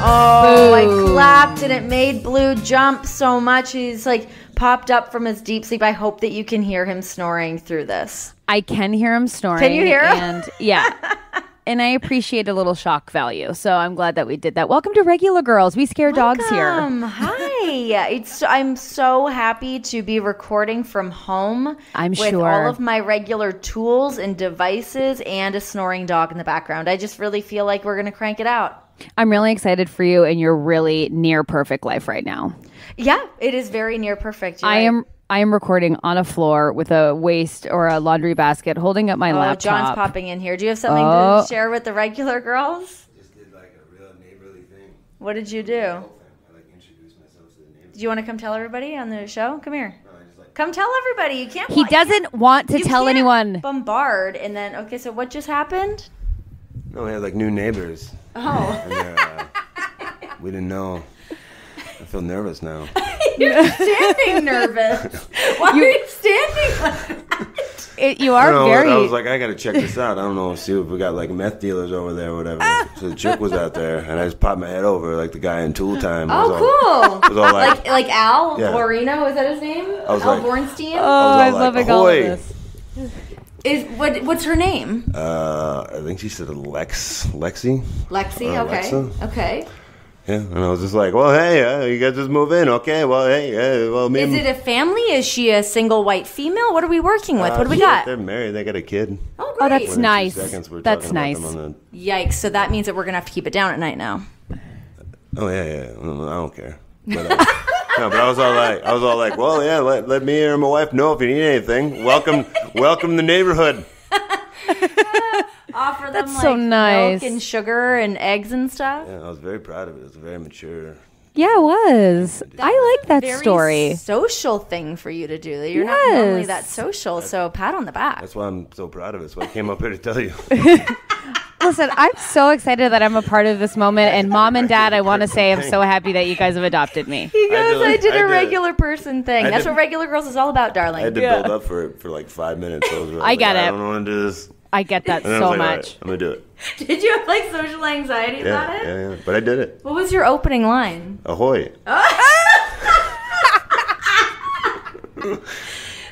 Oh, I clapped and it made Blue jump so much. He's like popped up from his deep sleep. I hope that you can hear him snoring through this. I can hear him snoring. Can you hear him? And yeah. And I appreciate a little shock value. So I'm glad that we did that. Welcome to Regular Girls. We scare dogs here. Hi. I'm so happy to be recording from home. I'm with sure. all of my regular tools and devices and a snoring dog in the background. I just really feel like we're going to crank it out. I'm really excited for you and your really near perfect life right now. Yeah, it is very near perfect. I am recording on a floor with a waste or a laundry basket holding up my laptop. John's popping in here. Do you have something to share with the regular girls? Just did like a real neighborly thing. What did you do? I like introduced myself to the neighbors. Do you want to come tell everybody on the show? Come here. Come tell everybody. You can't. He doesn't want to tell anyone. Bombard and then okay. So what just happened? No, we had like new neighbors. Oh. And we didn't know. I feel nervous now. You're standing nervous. Why are you standing like that? You are very... I was like, I got to check this out. I don't know, see if we got like meth dealers over there or whatever. So the chick was out there, and I just popped my head over like the guy in Tool Time. Oh, cool. It was all like Al yeah. Borino, is that his name? I was Al like, Bornstein? Oh, I'm loving all of this. What's her name? I think she said Lexi. Lexi, okay. Alexa. Okay. Yeah, and I was just like, well, hey, you guys just move in, okay? Well, hey, well, maybe. Is it a family? Is she a single white female? What are we working with? What do we got? They're married. They got a kid. Oh, great. Oh, that's nice. That's nice. Yikes! So that means that we're gonna have to keep it down at night now. Oh yeah. I don't care. But, no, but I was all like, well, yeah, let me or my wife know if you need anything. Welcome the neighborhood. Offer them That's so nice. milk and sugar and eggs and stuff. Yeah, I was very proud of it. It was very mature. Yeah, it was. I like that Very story. Social thing for you to do. You're not normally that social, so pat on the back. That's why I'm so proud of it. So I came up here to tell you. Listen, I'm so excited that I'm a part of this moment. And Mom and Dad, I want to say I'm so happy that you guys have adopted me. He goes, I did a regular person thing. That's what Regular Girls is all about, darling. I had to build up for it for like 5 minutes. I get it. I don't want to do this. I get that And I so was like, much. all right, I'm going to do it. Did you have like social anxiety about it? Yeah. But I did it. What was your opening line? Ahoy.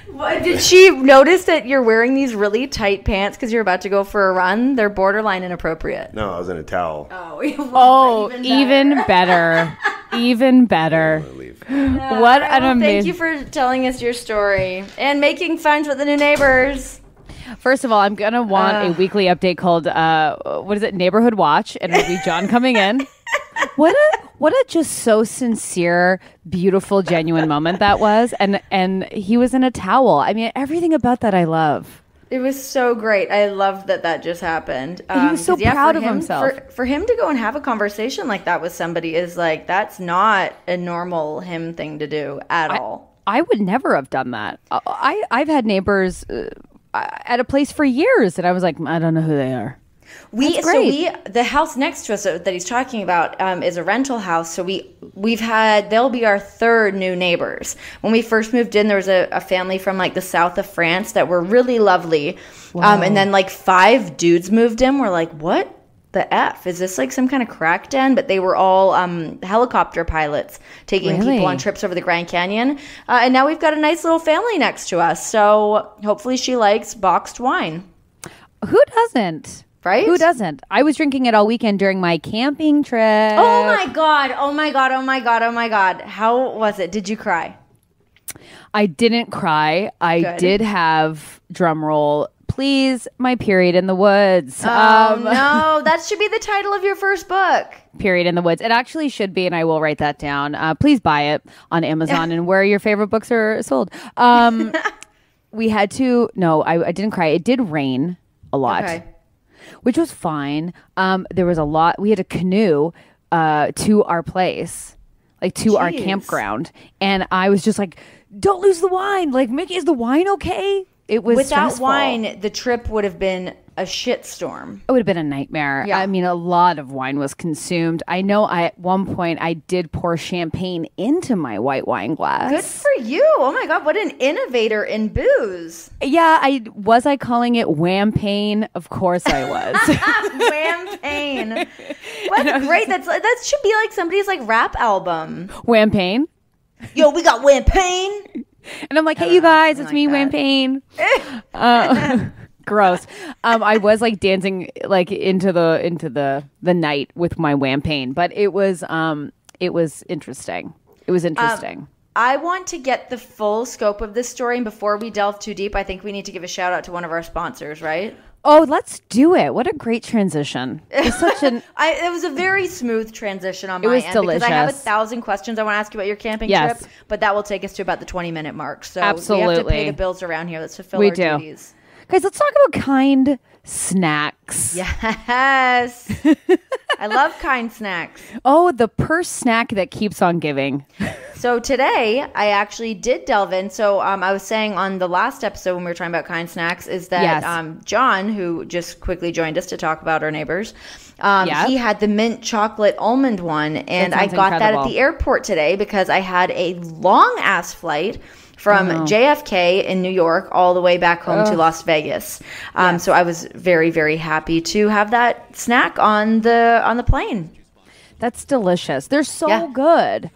What, did she notice that you're wearing these really tight pants because you're about to go for a run? They're borderline inappropriate. No, I was in a towel. Even better. Even better. What an amazing... Thank you for telling us your story and making friends with the new neighbors. First of all, I'm going to want a weekly update called, what is it, Neighborhood Watch, and it'll be John coming in. What a just so sincere, beautiful, genuine moment that was. And he was in a towel. I mean, everything about that I love. It was so great. I loved that just happened. He was so proud of himself. For him to go and have a conversation like that with somebody is like, that's not a normal him thing to do at all. I would never have done that. I've had neighbors... at a place for years, and I was like, I don't know who they are. The house next to us that he's talking about is a rental house. So they'll be our third new neighbors. When we first moved in, there was a family from like the south of France that were really lovely. Wow. And then like 5 dudes moved in. We're like, what the F? Is this like some kind of crack den? But they were all helicopter pilots taking people on trips over the Grand Canyon. And now we've got a nice little family next to us. So hopefully she likes boxed wine. Who doesn't? Right? Who doesn't? I was drinking it all weekend during my camping trip. Oh my God. Oh my God. Oh my God. Oh my God. How was it? Did you cry? I didn't cry. I did have, drum roll, please, my period in the woods. No, that should be the title of your first book. Period in the woods. It actually should be, and I will write that down. Please buy it on Amazon and where your favorite books are sold. We had to, no, I didn't cry. It did rain a lot, which was fine. There was a lot. We had a canoe to our place, like to our campground. And I was just like, don't lose the wine. Like, Mickey, is the wine okay? It was without stressful. wine, the trip would have been a shitstorm. It would have been a nightmare. Yeah. I mean, a lot of wine was consumed. I know at one point I did pour champagne into my white wine glass. Good for you. Oh my God, what an innovator in booze. Yeah, I calling it Whampagne? Of course I was. Whampagne. What great. That should be like somebody's like rap album. Whampagne? Yo, we got Whampagne. And I'm like, hey, you guys, it's like me, that. Whampagne. Gross. I was like dancing like into the night with my Whampagne, but it was interesting. It was interesting. I want to get the full scope of this story, and before we delve too deep, I think we need to give a shout out to one of our sponsors, right? Oh, let's do it. What a great transition. It's such an it was a very smooth transition on my end delicious. because I have 1,000 questions I want to ask you about your camping trip, but that will take us to about the 20-minute mark. So absolutely. we have to pay the bills around here. Let's fulfill our duties. Guys, let's talk about kind snacks. Yes. I love kind snacks. Oh, the purse snack that keeps on giving. So today, I actually did delve in. So I was saying on the last episode when we were talking about kind snacks is that John, who just quickly joined us to talk about our neighbors, he had the mint chocolate almond one. And I got that at the airport today because I had a long-ass flight from JFK in New York all the way back home to Las Vegas. So I was very, very happy to have that snack on the plane. That's delicious. They're so good.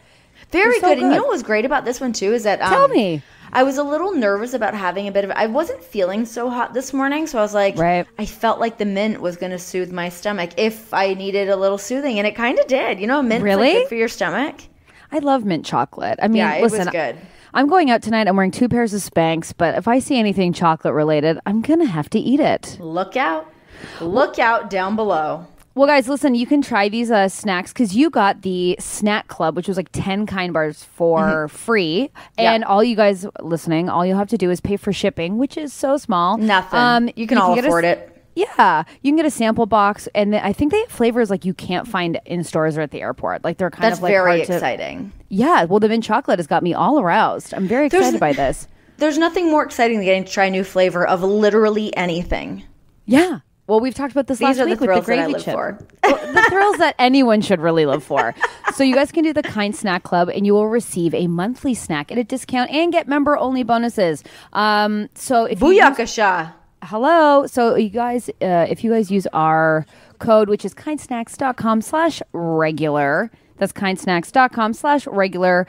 Very good. And you know what was great about this one too is that tell me. I was a little nervous about having a bit of I wasn't feeling so hot this morning, so I was like I felt like the mint was going to soothe my stomach if I needed a little soothing, and it kind of did. You know, mint's like good for your stomach. I love mint chocolate. I mean, listen, it was good. I'm going out tonight. I'm wearing 2 pairs of Spanx, but if I see anything chocolate related, I'm going to have to eat it. Look out. Look out down below. Well, guys, listen, you can try these snacks because you got the Snack Club, which was like 10 kind bars for free. And all you guys listening, all you'll have to do is pay for shipping, which is so small. Nothing. You can all afford it. Yeah, you can get a sample box, and I think they have flavors like you can't find in stores or at the airport. Like they're kind of like very hard to, exciting. Yeah, well, the mint chocolate has got me all aroused. I'm very excited by this. There's nothing more exciting than getting to try a new flavor of literally anything. Yeah. Well, we've talked about this last week with the gravy chip. The thrills that anyone should really live for. So you guys can do the Kind Snack Club, and you will receive a monthly snack at a discount and get member-only bonuses. So if Booyakasha. Hello. So you guys, if you guys use our code, which is kindsnacks.com/regular, that's kindsnacks.com/regular,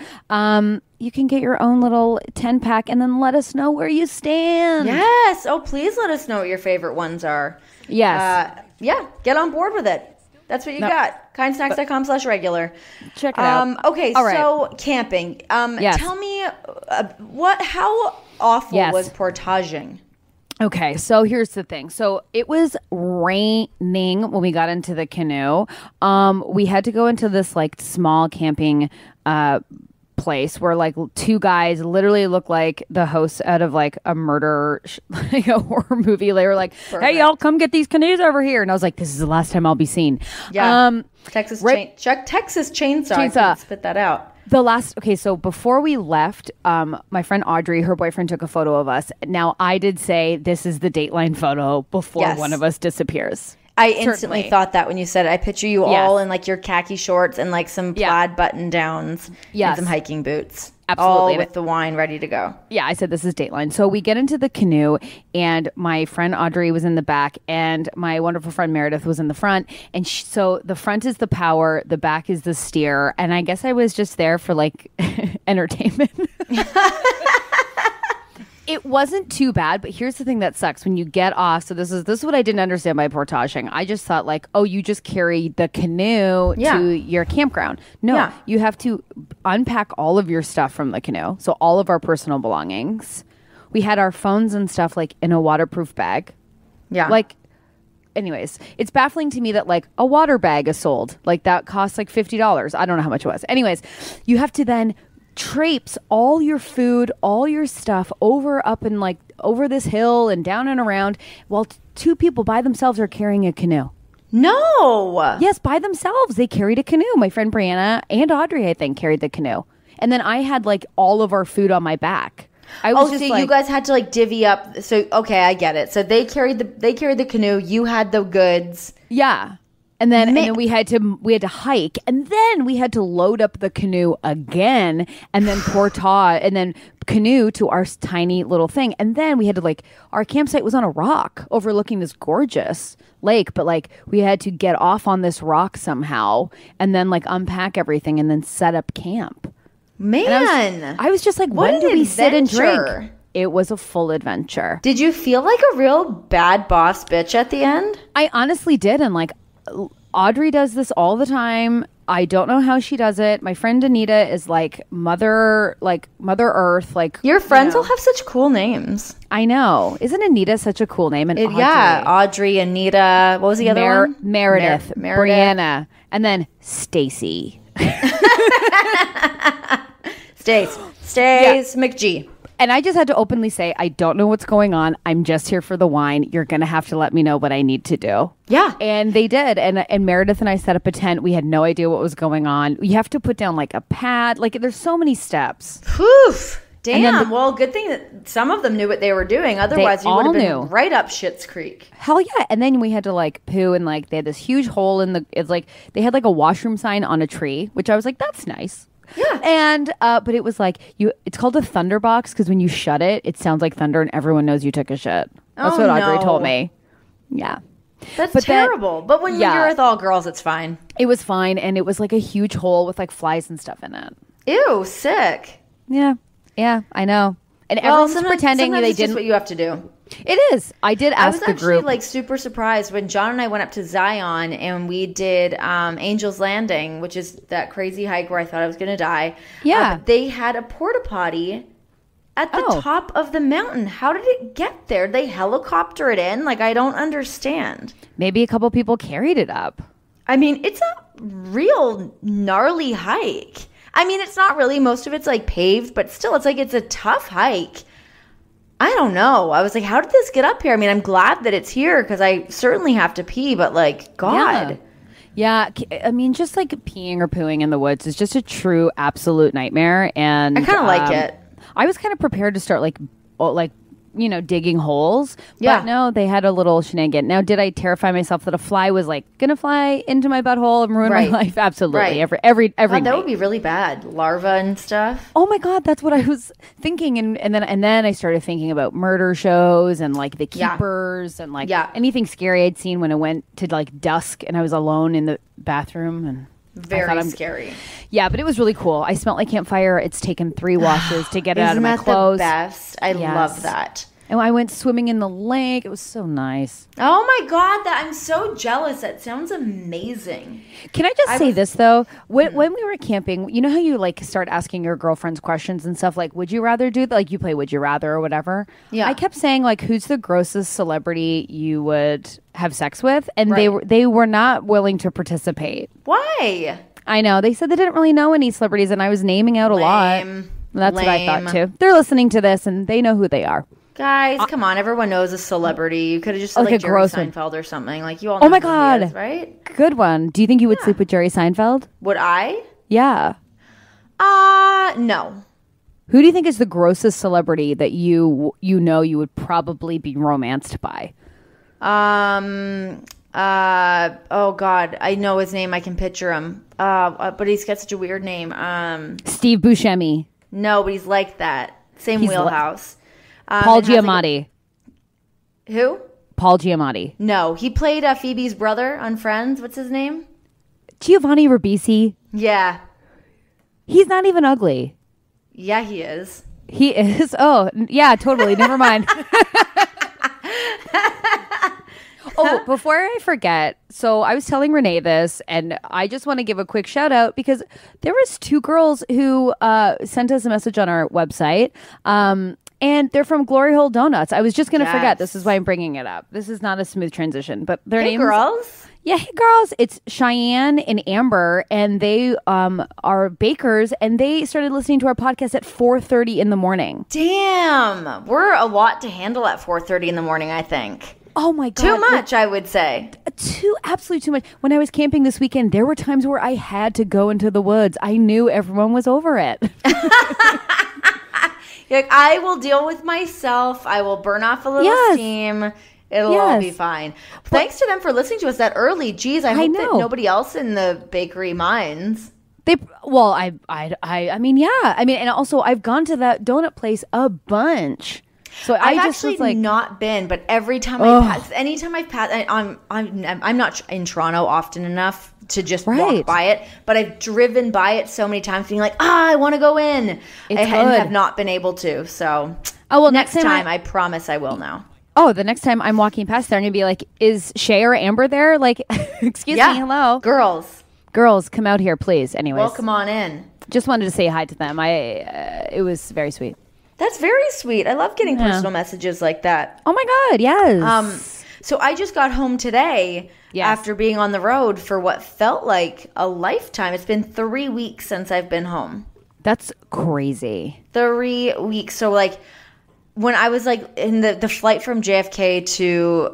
you can get your own little 10-pack and then let us know where you stand. Yes. Oh, please let us know what your favorite ones are. Yes. Get on board with it. That's what you got. Kindsnacks.com/regular. Check it out. Okay, so camping. Tell me how awful was portaging? Okay, so here's the thing. So it was raining when we got into the canoe. We had to go into this like small camping place where like 2 guys literally look like the hosts out of like a murder like a horror movie. They were like, "Hey, y'all, come get these canoes over here," and I was like, "This is the last time I'll be seen." Yeah, Texas chainsaw. Spit that out. So before we left, my friend Audrey, her boyfriend took a photo of us. Now, I did say this is the Dateline photo before one of us disappears. I instantly thought that when you said it. I picture you all in like your khaki shorts and like some plaid button downs and some hiking boots. Absolutely. All with the wine ready to go. Yeah, I said this is Dateline. So we get into the canoe, and my friend Audrey was in the back, and my wonderful friend Meredith was in the front. And so the front is the power, the back is the steer. And I guess I was just there for like entertainment. It wasn't too bad, but here's the thing that sucks when you get off. So this is what I didn't understand by portaging. I just thought like, oh, you just carry the canoe to your campground. No, you have to unpack all of your stuff from the canoe. So all of our personal belongings. We had our phones and stuff like in a waterproof bag. Yeah. Like, anyways, it's baffling to me that like a water bag is sold. Like that costs like $50. I don't know how much it was. Anyways, you have to then traipse all your food, all your stuff up and like over this hill and down and around while 2 people by themselves are carrying a canoe. No. Yes, by themselves. They carried a canoe. My friend Brianna and Audrey, I think, carried the canoe. And then I had like all of our food on my back. I was so just like, you guys had to like divvy up. So okay, I get it. So they carried the canoe. You had the goods. yeah. And then we had to hike, and then we had to load up the canoe again, and then and then canoe to our tiny little thing, and then we had to like our campsite was on a rock overlooking this gorgeous lake, but like we had to get off on this rock somehow, and then like unpack everything, and then set up camp. Man, I was just like, what when do we sit and adventure. drink? It was a full adventure. Did you feel like a real bad boss bitch at the end? I honestly did, and like Audrey does this all the time. I don't know how she does it. My friend Anita is like Mother Earth. Like your friends will have such cool names. I know. Isn't Anita such a cool name? And Audrey. Yeah, Audrey, Anita. What was the other one? Meredith, Brianna, and then Stacey. Stace McG. And I just had to openly say, I don't know what's going on. I'm just here for the wine. You're going to have to let me know what I need to do. Yeah. And they did. And Meredith and I set up a tent. We had no idea what was going on. You have to put down like a pad. Like there's so many steps. Whew. Damn. Well, good thing that some of them knew what they were doing. Otherwise, you would have been right up Schitt's Creek. Hell yeah. And then we had to like poo, and like they had this huge hole it's like they had like a washroom sign on a tree, which I was like, that's nice. Yeah. And but it was like it's called a thunder box because when you shut it, it sounds like thunder and everyone knows you took a shit. That's what Audrey told me. Yeah. That's terrible. But when you're with all girls, it's fine. It was fine, and it was like a huge hole with like flies and stuff in it. Ew, sick. Yeah. Yeah, I know. And everyone's pretending they didn't. That's what you have to do. It is. I did ask the group. I was actually like super surprised when John and I went up to Zion and we did Angel's Landing, which is that crazy hike where I thought I was going to die. Yeah. They had a porta potty at the top of the mountain. How did it get there? They helicopter it in? Like, I don't understand. Maybe a couple people carried it up. I mean, it's a real gnarly hike. I mean, it's not really. Most of it's like paved, but still, it's like it's a tough hike. I don't know. I was like, how did this get up here? I mean, I'm glad that it's here because I certainly have to pee, but like, God. Yeah. I mean, just like peeing or pooing in the woods is just a true absolute nightmare. And I kind of like it. I was kind of prepared to start like digging holes. Yeah. But no, they had a little shenanigan. Now, did I terrify myself that a fly was like going to fly into my butthole and ruin my life? Absolutely. Right. Every God, night. that would be really bad. Larva and stuff. Oh my God, that's what I was thinking. And then I started thinking about murder shows and like The Keepers and like anything scary I'd seen when it went to like dusk and I was alone in the bathroom and very scary. Yeah, but it was really cool. I smelled like campfire. It's taken 3 washes to get it out of my clothes. Isn't that the best? I love that. And I went swimming in the lake. It was so nice. Oh my God, I'm so jealous. That sounds amazing. Can I just say this though? When we were camping, you know how you like start asking your girlfriends questions and stuff like, would you rather do that? Like you play Would You Rather or whatever. Yeah. I kept saying like, who's the grossest celebrity you would have sex with? And they were not willing to participate. Why? I know. They said they didn't really know any celebrities, and I was naming out a lot. That's what I thought too. They're listening to this and they know who they are. Guys, come on. Everyone knows a celebrity. You could have just said like Jerry Seinfeld or something. Like you all know oh my who God. he is, right? Good one. Do you think you would sleep with Jerry Seinfeld? Would I? Yeah. No. Who do you think is the grossest celebrity that you know you would probably be romanced by? Oh God, I know his name. I can picture him. But he's got such a weird name. Steve Buscemi. No, but he's like that. Same wheelhouse. Paul Giamatti. Who? Paul Giamatti. No, he played Phoebe's brother on Friends. What's his name? Giovanni Ribisi. Yeah. He's not even ugly. Yeah, he is. He is? Oh, yeah, totally. Never mind. Oh, before I forget, so I was telling Renee this, and I just want to give a quick shout out because there was 2 girls who sent us a message on our website, and they're from Glory Hole Donuts. I was just going to forget. This is why I'm bringing it up. This is not a smooth transition, but their names. Hey, girls. Yeah, hey, girls. It's Cheyenne and Amber, and they are bakers, and they started listening to our podcast at 4:30 in the morning. Damn. We're a lot to handle at 4:30 in the morning, I think. Oh my God. Too much, I would say. Absolutely too much. When I was camping this weekend, there were times where I had to go into the woods. I knew everyone was over it. You're like, I will deal with myself. I will burn off a little steam. It'll all be fine. Thanks to them for listening to us that early. Geez, I hope that nobody else in the bakery minds. I mean, and also I've gone to that donut place a bunch. So I've actually not been, but every time anytime I've passed, I'm not in Toronto often enough to just walk by it, but I've driven by it so many times being like, I want to go in. I have not been able to. So next time I promise I will now. Oh, the next time I'm walking past there, I'm going to be like, is Shay or Amber there? Like, excuse me, hello. Girls, come out here, please. Anyways. Welcome on in. Just wanted to say hi to them. It was very sweet. That's very sweet. I love getting personal messages like that. Oh my God, yes. So I just got home today after being on the road for what felt like a lifetime. It's been 3 weeks since I've been home. That's crazy. 3 weeks. So like when I was like in the flight from JFK to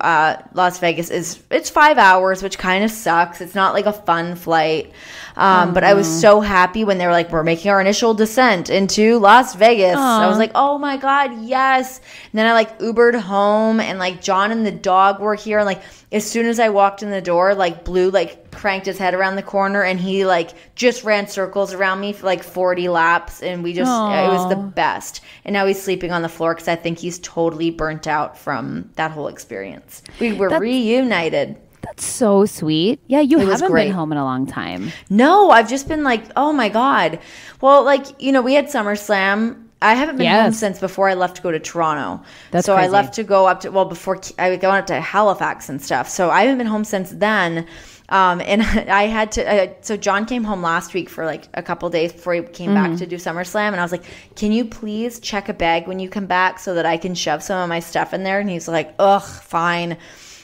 Las Vegas it's 5 hours, which kind of sucks. It's not like a fun flight. But I was so happy when they were like, we're making our initial descent into Las Vegas. I was like, oh my God, yes. And then I like Ubered home and like John and the dog were here. And like as soon as I walked in the door, like Blue like cranked his head around the corner and he like just ran circles around me for like 40 laps. And we just, it was the best. And now he's sleeping on the floor because I think he's totally burnt out from that whole experience. We were reunited. That's so sweet. Yeah, you haven't been home in a long time. No, I've just been like, oh my God. Well, like, you know, we had SummerSlam. I haven't been home since before I left to go to Toronto. That's so crazy. I left to go up to, before I went up to Halifax and stuff. So I haven't been home since then. And I had to, so John came home last week for like a couple days before he came back to do SummerSlam. And I was like, can you please check a bag when you come back so that I can shove some of my stuff in there? And he's like, ugh, fine.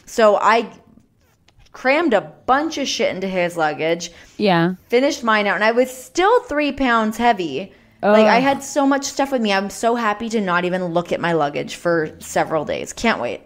So I crammed a bunch of shit into his luggage. Yeah. Finished mine out. And I was still 3 pounds heavy. Like I had so much stuff with me. I'm so happy to not even look at my luggage for several days. Can't wait.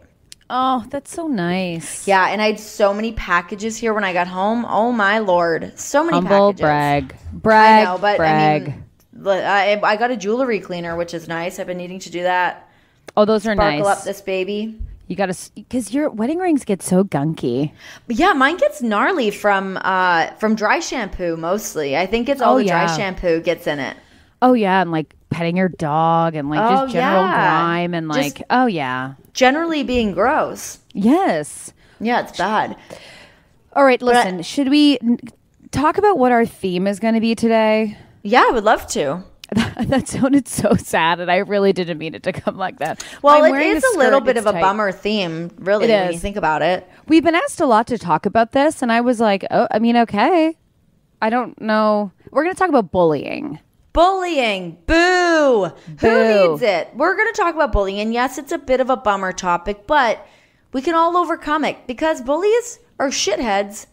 Oh, that's so nice. Yeah, and I had so many packages here when I got home. Oh my Lord. So many packages. Brag. I know, but I mean, I got a jewelry cleaner, which is nice. I've been needing to do that. Oh, those are nice. Sparkle up this baby. You got to, because your wedding rings get so gunky. But yeah, mine gets gnarly from dry shampoo mostly. I think it's all the dry shampoo gets in it. Oh yeah, and like petting your dog and like just general grime and like just generally being gross. Yes. Yeah, it's bad. All right, listen, should we talk about what our theme is going to be today? Yeah, I would love to. That sounded so sad, and I really didn't mean it to come like that. Well, it is a little bit of a bummer theme, really, when you think about it. We've been asked a lot to talk about this, and I was like, oh, I mean, okay. I don't know. We're going to talk about bullying. Bullying. Boo. Who needs it? We're going to talk about bullying. And yes, it's a bit of a bummer topic, but we can all overcome it because bullies are shitheads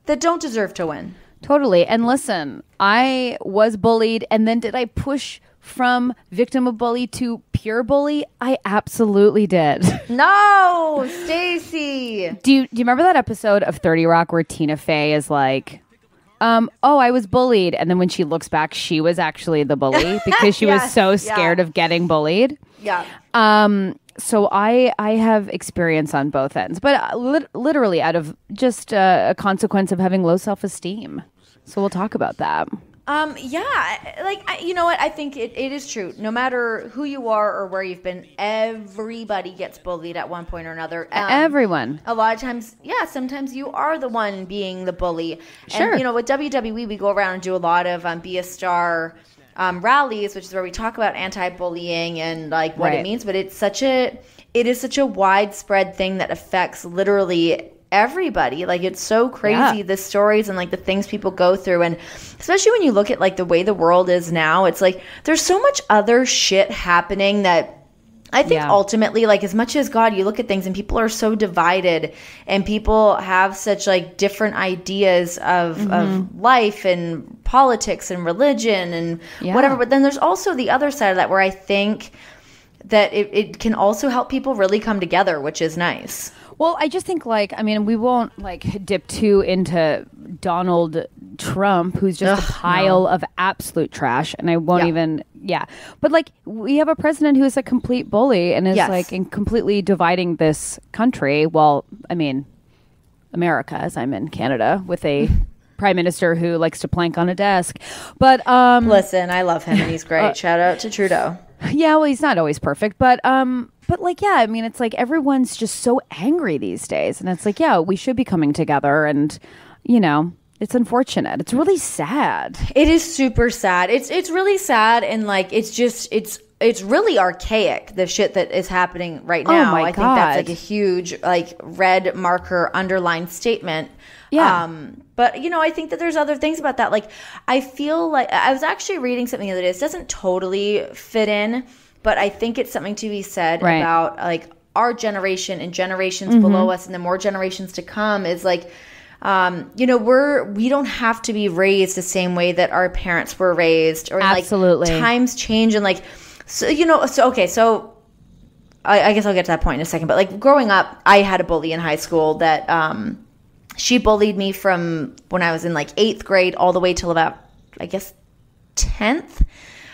that don't deserve to win. Totally. And listen, I was bullied. And then did I push from victim of bully to pure bully? I absolutely did. No, Stacey. Do you remember that episode of 30 Rock where Tina Fey is like, I was bullied. And then when she looks back, she was actually the bully because she was so scared of getting bullied. Yeah. So I have experience on both ends, but literally out of just a consequence of having low self-esteem. So we'll talk about that. You know what? I think it is true. No matter who you are or where you've been, everybody gets bullied at one point or another. Everyone. A lot of times, sometimes you are the one being the bully. Sure. And, with WWE, we go around and do a lot of Be a Star rallies, which is where we talk about anti-bullying and like what it means. But it is such a widespread thing that affects literally everybody. Like, it's so crazy, the stories and like the things people go through. And especially when you look at like the way the world is now, it's like there's so much other shit happening that I think ultimately, like, as much as God, you look at things and people are so divided and people have such like different ideas of life and politics and religion and whatever. But then there's also the other side of that where I think that it can also help people really come together, which is nice. Well, I just think, like, I mean, we won't, like, dip too into Donald Trump, who's just a pile of absolute trash, and I won't even. Yeah, but like we have a president who is a complete bully and is like completely dividing this country. Well, I mean, America, as I'm in Canada with a prime minister who likes to plank on a desk. But listen, I love him and he's great. Shout out to Trudeau. Yeah, well, he's not always perfect, but like, yeah, I mean, it's like everyone's just so angry these days, and it's like, yeah, we should be coming together, and you know, it's unfortunate. It's really sad. It is super sad. It's really sad, and like it's really archaic, the shit that is happening right now. I think that's like a huge like red marker underlined statement. Yeah. But you know, I think that there's other things about that. Like, I feel like I was actually reading something the other day. This doesn't totally fit in, but I think it's something to be said about like our generation and generations below us and the more generations to come is like, you know, we don't have to be raised the same way that our parents were raised, or like times change, and like, so, you know, so I guess I'll get to that point in a second, but like growing up, I had a bully in high school that, she bullied me from when I was in like 8th grade all the way till about, I guess, 10th.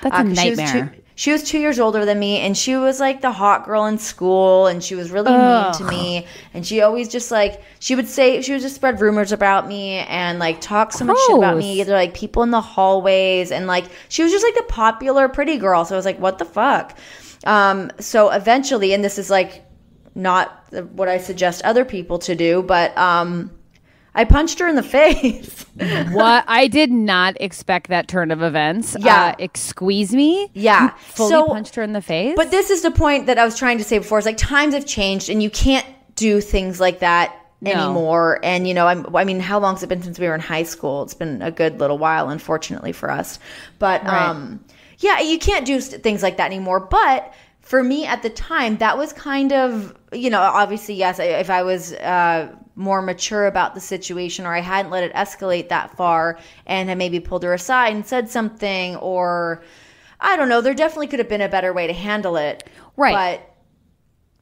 That's a nightmare. She was 2 years older than me, and she was like the hot girl in school, and she was really mean to me. And she always just like, she would just spread rumors about me and like talk so much shit about me, either like people in the hallways, and like she was just like the popular pretty girl. So I was like, what the fuck? So eventually, and this is like not what I suggest other people to do, but I punched her in the face. What? I did not expect that turn of events. Yeah. Excuse me? Yeah. You fully punched her in the face? But this is the point that I was trying to say before. It's like times have changed and you can't do things like that anymore. And, you know, I mean, how long has it been since we were in high school? It's been a good little while, unfortunately for us. But, yeah, you can't do things like that anymore. But for me at the time, that was kind of, you know, obviously, yes, if I was more mature about the situation, or I hadn't let it escalate that far and had maybe pulled her aside and said something, or I don't know, there definitely could have been a better way to handle it. Right. But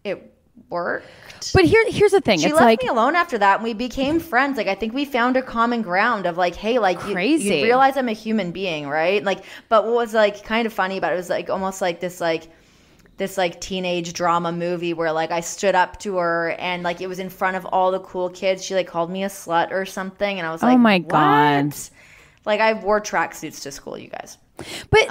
it worked. But here's the thing. She left me alone after that, and we became friends. Like, I think we found a common ground of like, hey, like you realize I'm a human being, right? Like, but what was like kind of funny about it was like almost like this teenage drama movie where like I stood up to her and like it was in front of all the cool kids. She like called me a slut or something, and I was like, oh my God. Like, I wore tracksuits to school, you guys. But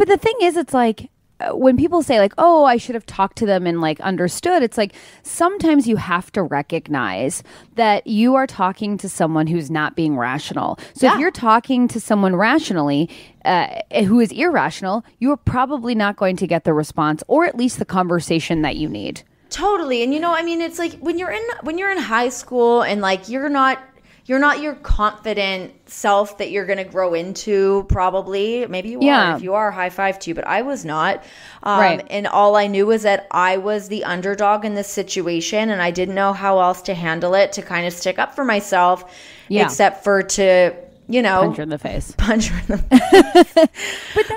the thing is, it's like when people say like, oh, I should have talked to them and like understood, it's like sometimes you have to recognize that you are talking to someone who's not being rational. So if you're talking to someone rationally who is irrational, you are probably not going to get the response, or at least the conversation that you need. Totally. And you know, I mean, it's like when you're in high school and like you're not your confident self that you're going to grow into, probably. Maybe you are. If you are, high five to you. But I was not. And all I knew was that I was the underdog in this situation, and I didn't know how else to handle it, to kind of stick up for myself, except for to, you know, punch her in the face.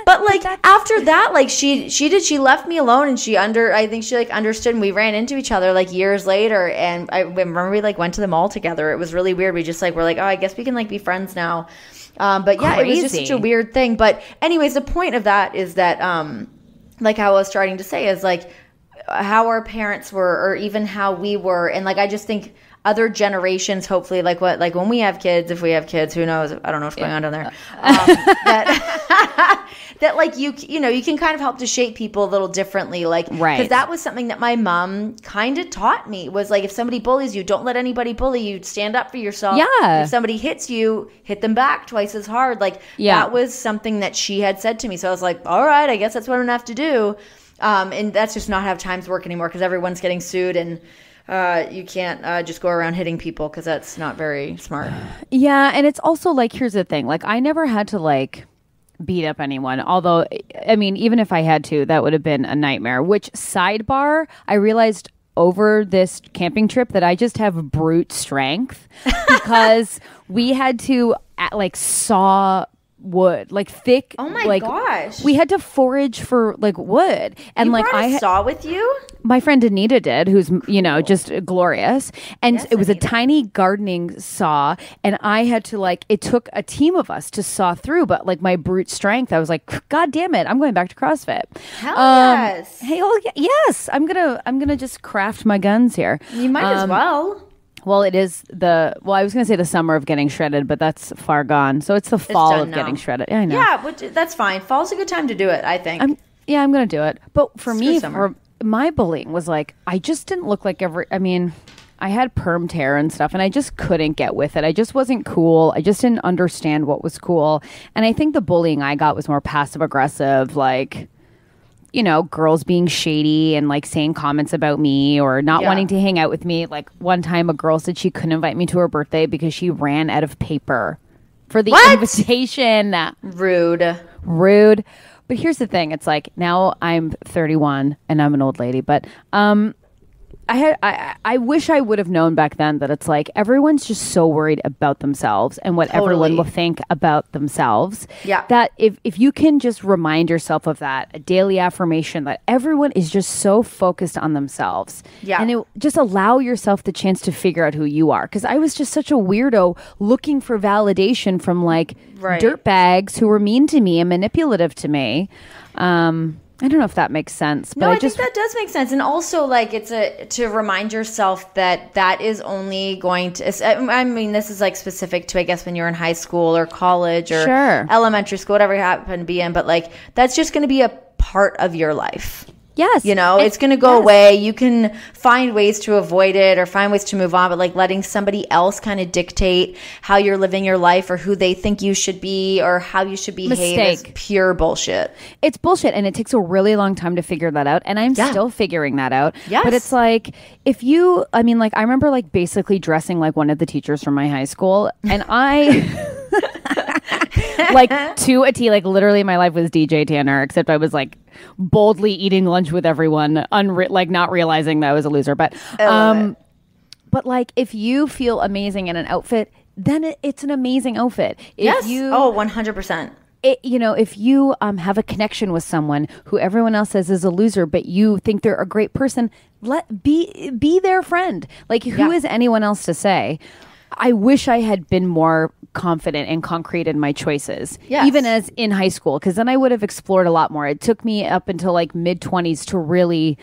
But like after that, like she left me alone, and I think she like understood, and we ran into each other like years later, and I remember we like went to the mall together. It was really weird. We just like were like, oh, I guess we can like be friends now. But yeah, Crazy. It was just such a weird thing. But anyways, the point of that is that like how I was starting to say is like how our parents were, or even how we were, and like I just think other generations, hopefully, like when we have kids, if we have kids, who knows? I don't know what's going on down there. That like you know, you can kind of help to shape people a little differently, like, because that was something that my mom kind of taught me, was like, if somebody bullies you, don't let anybody bully you. Stand up for yourself. Yeah. If somebody hits you, hit them back twice as hard. Like that was something that she had said to me. So I was like, all right, I guess that's what I'm gonna have to do. And that's just not how times work anymore, because everyone's getting sued, and you can't just go around hitting people, because that's not very smart. Yeah, and it's also like, here's the thing. Like, I never had to like beat up anyone. Although, I mean, even if I had to, that would have been a nightmare. Which, sidebar, I realized over this camping trip that I just have brute strength because we had to like saw wood, like thick. Oh my like, gosh. We had to forage for like wood. And you like brought a saw with you? My friend Anita did, who's, just glorious. And Yes, it was Anita. a tiny gardening saw. And I had to it took a team of us to saw through. But like my brute strength, I was like, God damn it, I'm going back to CrossFit. Hell yes. Hey, yes, I'm gonna just craft my guns here. You might as well. Well, it is I was going to say the summer of getting shredded, but that's far gone. So it's the fall done of now. getting shredded. Yeah, I know. Yeah, that's fine. Fall's a good time to do it, I think. I'm going to do it. But for me, summer. for my bullying was like, I just didn't look like I had permed hair and stuff, and I just couldn't get with it. I just wasn't cool. I just didn't understand what was cool. And I think the bullying I got was more passive aggressive, like, girls being shady and like saying comments about me or not wanting to hang out with me. Like one time a girl said she couldn't invite me to her birthday because she ran out of paper for the invitation. Rude. But here's the thing. It's like now I'm 31 and I'm an old lady, but I wish I would have known back then that it's like everyone's just so worried about themselves and what everyone will think about themselves. Yeah. That if you can just remind yourself of that, a daily affirmation that everyone is just so focused on themselves. Yeah. And just allow yourself the chance to figure out who you are. Because I was just such a weirdo looking for validation from like dirtbags who were mean to me and manipulative to me. I don't know if that makes sense, but no, I think that does make sense. And also, like, it's to remind yourself that is only going to, I mean, this is like specific to, I guess, when you're in high school or college or elementary school, whatever you happen to be in, but like, that's just going to be a part of your life. Yes. It's going to go away. You can find ways to avoid it or find ways to move on, but like letting somebody else kind of dictate how you're living your life or who they think you should be or how you should behave is pure bullshit. It's bullshit. And it takes a really long time to figure that out. And I'm still figuring that out. Yes. But it's like, I remember like basically dressing like one of the teachers from my high school. And like to a T, like literally my life was DJ Tanner, except I was like boldly eating lunch with everyone, like not realizing that I was a loser. But like if you feel amazing in an outfit, then it's an amazing outfit. Yes. 100%. If you have a connection with someone who everyone else says is a loser, but you think they're a great person, be their friend. Like who is anyone else to say? I wish I had been more confident and concrete in my choices, even as in high school, because then I would have explored a lot more. It took me up until like mid-20s to really,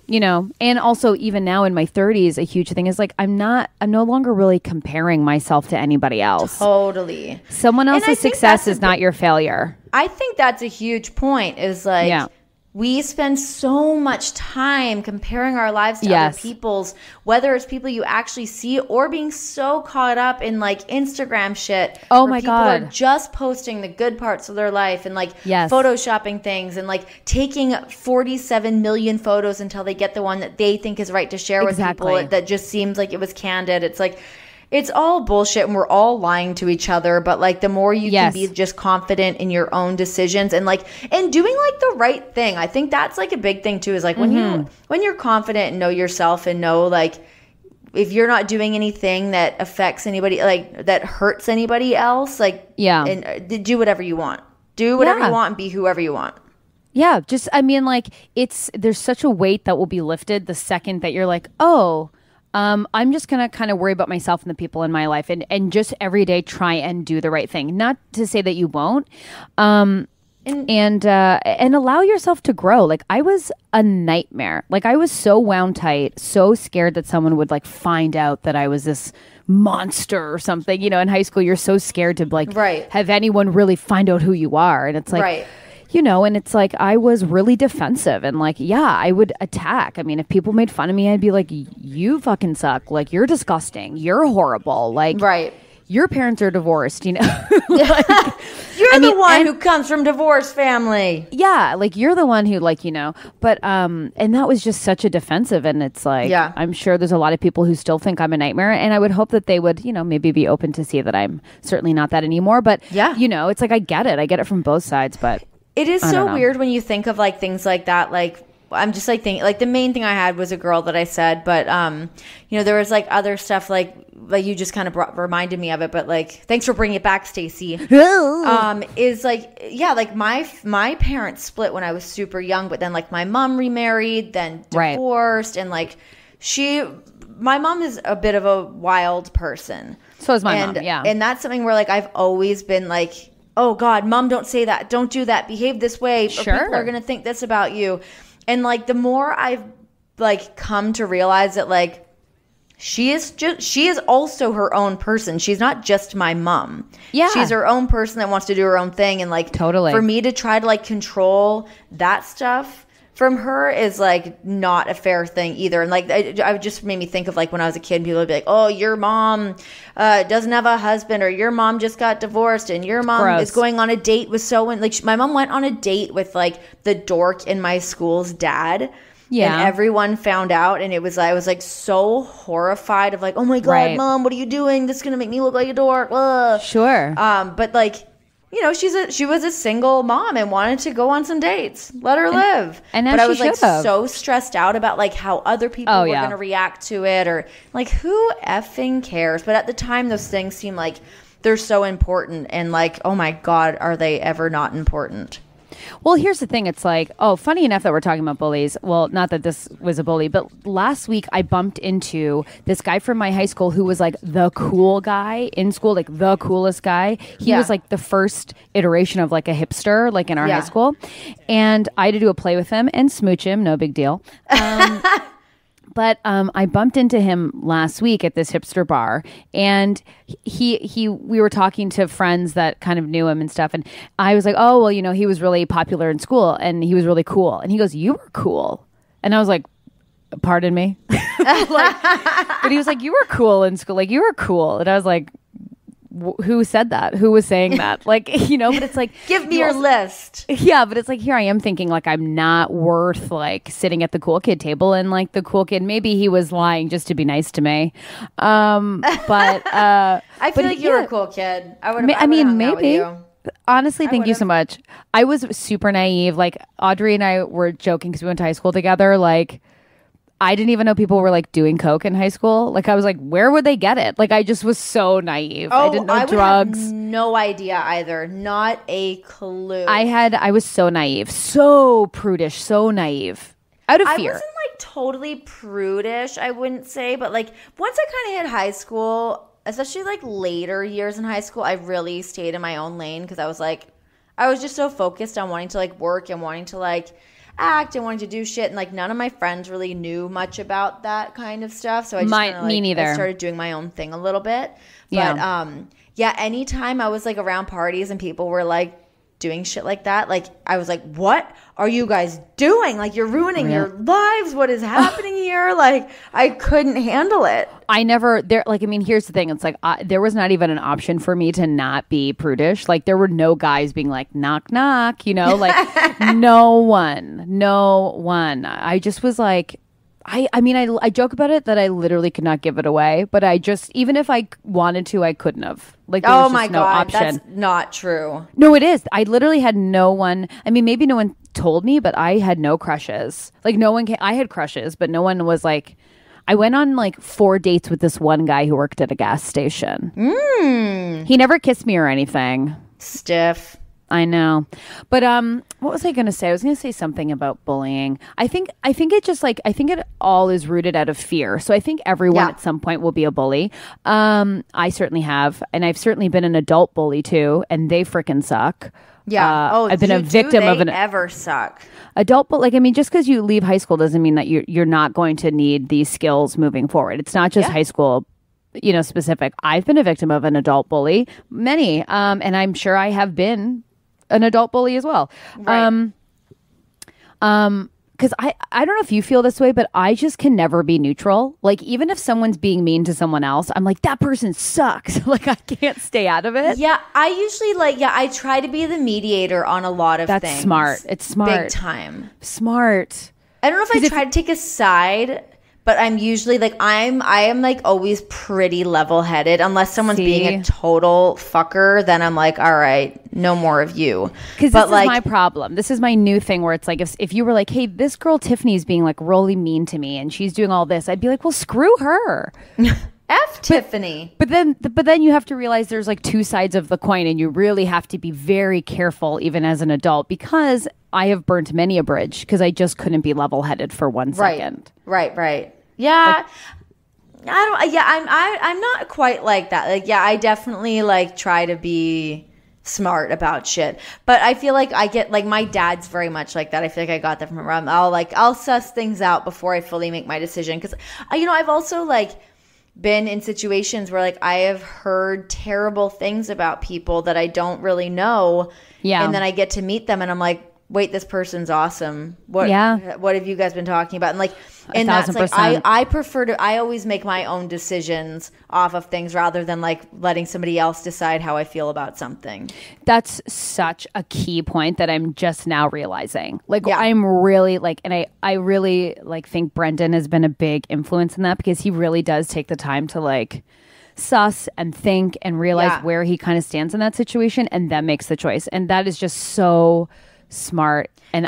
and also even now in my 30s, a huge thing is like I'm no longer really comparing myself to anybody else. Totally. Someone else's success is not your failure. I think that's a huge point is like, we spend so much time comparing our lives to other people's, whether it's people you actually see or being so caught up in like Instagram shit. Oh my God. People are just posting the good parts of their life and like photoshopping things and like taking 47 million photos until they get the one that they think is right to share with people that just seems like it was candid. It's like, it's all bullshit and we're all lying to each other, but like the more you can be just confident in your own decisions and like and doing like the right thing. I think that's like a big thing too is like when you're confident and know yourself and know like if you're not doing anything that affects anybody, like that hurts anybody else, like and do whatever you want. Do whatever you want and be whoever you want. Yeah, just like there's such a weight that will be lifted the second that you're like, oh, I'm just going to kind of worry about myself and the people in my life and just every day try and do the right thing. Not to say that you won't. And allow yourself to grow. Like I was a nightmare. Like I was so wound tight, so scared that someone would like find out that I was this monster or something. In high school, you're so scared to like have anyone really find out who you are. And it's like, and it's like I was really defensive and like, I would attack. I mean, if people made fun of me, I'd be like, you fucking suck. Like, you're disgusting. You're horrible. Like, your parents are divorced, Like, you're the one who comes from divorced family. Yeah. Like, you're the one who but, and that was just such a defensive. And it's like, I'm sure there's a lot of people who still think I'm a nightmare. And I would hope that they would, maybe be open to see that I'm certainly not that anymore. But, it's like, I get it from both sides, but. It is so weird when you think of like things like that, like I'm just like thinking, like the main thing I had was a girl that I said, but there was like other stuff like you just kind of reminded me of it, but like thanks for bringing it back, Stacey. Is like, yeah, like my parents split when I was super young, but then like my mom remarried, then divorced, and like my mom is a bit of a wild person. So is my mom, yeah. And that's something where like I've always been like, oh God, Mom, don't say that. Don't do that. Behave this way. Or people are going to think this about you. And like the more I've like come to realize that like she is also her own person. She's not just my mom. Yeah. She's her own person that wants to do her own thing. And like totally for me to try to like control that stuff from her is like not a fair thing either. And like I just made me think of like when I was a kid, people would be like, oh, your mom doesn't have a husband, or your mom just got divorced, and your mom is going on a date with my mom went on a date with like the dork in my school's dad. Yeah. And everyone found out, and I was like so horrified of like, oh my God, Mom, what are you doing? This is gonna make me look like a dork. Ugh. Sure. But like, she was a single mom and wanted to go on some dates. Let her live. But I was like so stressed out about like how other people were going to react to it, or like who effing cares? But at the time, those things seem like they're so important, and like, oh my God, are they ever not important? Well, here's the thing. It's like, funny enough that we're talking about bullies. Well, not that this was a bully, but last week I bumped into this guy from my high school who was like the cool guy in school, like the coolest guy. He was like the first iteration of like a hipster, like in our high school. And I had to do a play with him and smooch him. No big deal. But I bumped into him last week at this hipster bar, and we were talking to friends that kind of knew him and stuff. And I was like, oh, well, he was really popular in school and he was really cool. And he goes, you were cool. And I was like, pardon me? But he was like, you were cool in school. Like, you were cool. And I was like, who said that? Who was saying that? Like, but it's like, give me your list. Yeah, but it's like, here I am thinking like I'm not worth like sitting at the cool kid table, and like the cool kid, maybe he was lying just to be nice to me. But I feel like you're a cool kid. I mean, maybe. Honestly, thank you so much. I was super naive. Like Audrey and I were joking because we went to high school together. Like, I didn't even know people were like doing coke in high school. Like I was like, where would they get it? Like I just was so naive. I didn't know drugs. Have no idea either. Not a clue. I was so naive, so prudish, so naive. Out of fear. I wasn't like totally prudish, I wouldn't say, but like once I kind of hit high school, especially like later years in high school, I really stayed in my own lane because I was just so focused on wanting to like work and wanting to like act and wanting to do shit, and like none of my friends really knew much about that kind of stuff, so I just me neither. I started doing my own thing a little bit. But anytime I was like around parties and people were like doing shit like that, like I was like, what are you guys doing? Like, you're ruining your lives. What is happening here? Like, I couldn't handle it. Here's the thing. It's like, there was not even an option for me to not be prudish. Like, there were no guys being like, knock, knock, like no one. I just was like, I joke about it that I literally could not give it away, but even if I wanted to, I couldn't have. Like, there was just no option. That's not true. No, it is. I literally had no one. I mean, maybe no one told me, but I had no crushes. Like, no one I had crushes, but no one was like. I went on like 4 dates with this one guy who worked at a gas station. He never kissed me or anything. Stiff. I know. But what was I going to say? I was going to say something about bullying. I think it all is rooted out of fear. So I think everyone at some point will be a bully. I certainly have, and I've certainly been an adult bully too, and they freaking suck. Yeah. I've been a victim of an ever suck. Adult, but just because you leave high school doesn't mean that you're not going to need these skills moving forward. It's not just high school specific. I've been a victim of an adult bully, many, and I'm sure I have been an adult bully as well. Right. Because I don't know if you feel this way, but I just can never be neutral. Like, even if someone's being mean to someone else, I'm like, that person sucks. Like, I can't stay out of it. Yeah, I usually I try to be the mediator on a lot of things. That's smart. It's smart. Big time. Smart. I don't know if I try to take a side, but I'm usually like, I am like always pretty level-headed. Unless someone's being a total fucker, then I'm like, all right, no more of you. Because this is my problem. This is my new thing where it's like, if you were like, hey, this girl Tiffany's being like really mean to me and she's doing all this, I'd be like, well, screw her. Tiffany. But then you have to realize there's like two sides of the coin, and you really have to be very careful even as an adult, because I have burnt many a bridge because I just couldn't be level-headed for 1 second. Right. Yeah. I'm not quite like that. Like, yeah, I definitely like try to be smart about shit, but I feel like I get like, my dad's very much like that. I feel like I got that from him. I'll suss things out before I fully make my decision, because I've also like been in situations where like I have heard terrible things about people that I don't really know. Yeah. And then I get to meet them and I'm like, wait, this person's awesome. What have you guys been talking about? And like, and that's like, I always make my own decisions off of things rather than like letting somebody else decide how I feel about something. That's such a key point that I'm just now realizing. Like, I'm really like, and I really like think Brendan has been a big influence in that, because he really does take the time to like suss and think and realize where he kind of stands in that situation, and then makes the choice. And that is just so smart, and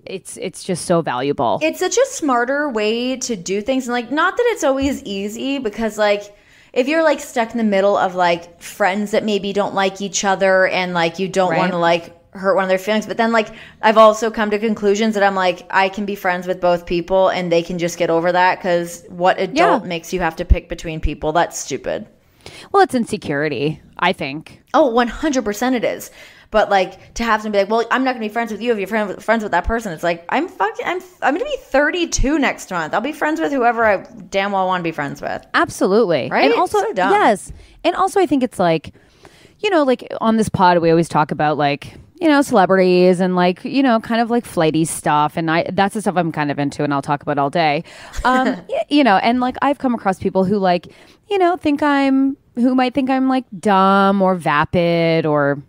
it's just so valuable. It's such a smarter way to do things, and like, not that it's always easy, because like if you're like stuck in the middle of like friends that maybe don't like each other, and like you don't want to like hurt one of their feelings, but then like I've also come to conclusions that I'm like, I can be friends with both people and they can just get over that, because what adult makes you have to pick between people? That's stupid. Well, it's insecurity, I think. Oh, 100% it is. But like, to have somebody be like, well, I'm not gonna be friends with you if you're friends with that person. It's like, I'm gonna be 32 next month. I'll be friends with whoever I damn well want to be friends with. Absolutely. Right? And also, so dumb. Yes. And also, I think it's like, like on this pod, we always talk about like, celebrities and like, kind of like flighty stuff. And that's the stuff I'm kind of into, and I'll talk about all day. And like, I've come across people who like, who might think I'm like dumb or vapid, or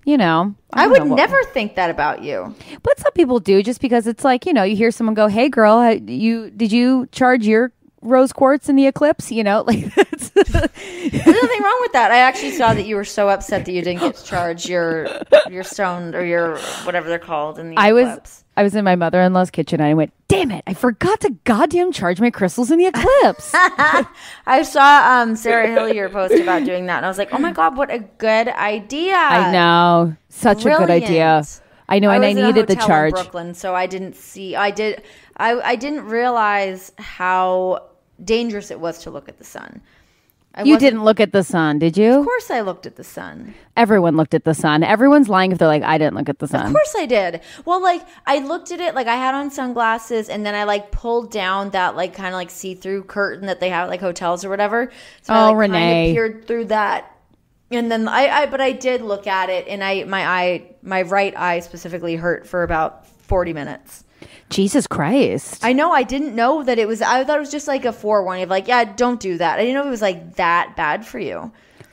I would never think that about you. But some people do, just because it's like, you hear someone go, hey girl, did you charge your rose quartz in the eclipse? Like there's nothing wrong with that. I actually saw that you were so upset that you didn't get to charge your stone, or your whatever they're called in the eclipse. I was in my mother-in-law's kitchen and I went, damn it, I forgot to goddamn charge my crystals in the eclipse. I saw Sarah Hillier post about doing that, and I was like, oh my God, what a good idea. I know. Such a good idea. I know, and I needed the charge. In Brooklyn, so I didn't see. I didn't realize how dangerous it was to look at the sun. You didn't look at the sun, did you? Of course I looked at the sun. Everyone looked at the sun. Everyone's lying if they're like, I didn't look at the sun. Of course I did. Well, like, I looked at it, like, I had on sunglasses, and then I, like, pulled down that, like, kind of, like, see-through curtain that they have at, like, hotels or whatever. So I, like, Renee. kind of peered through that. And then but I did look at it, and my right eye specifically hurt for about 40 minutes. Jesus Christ. I know. I didn't know that it was. I thought it was just like a forewarning of like, yeah, don't do that. I didn't know it was like that bad for you.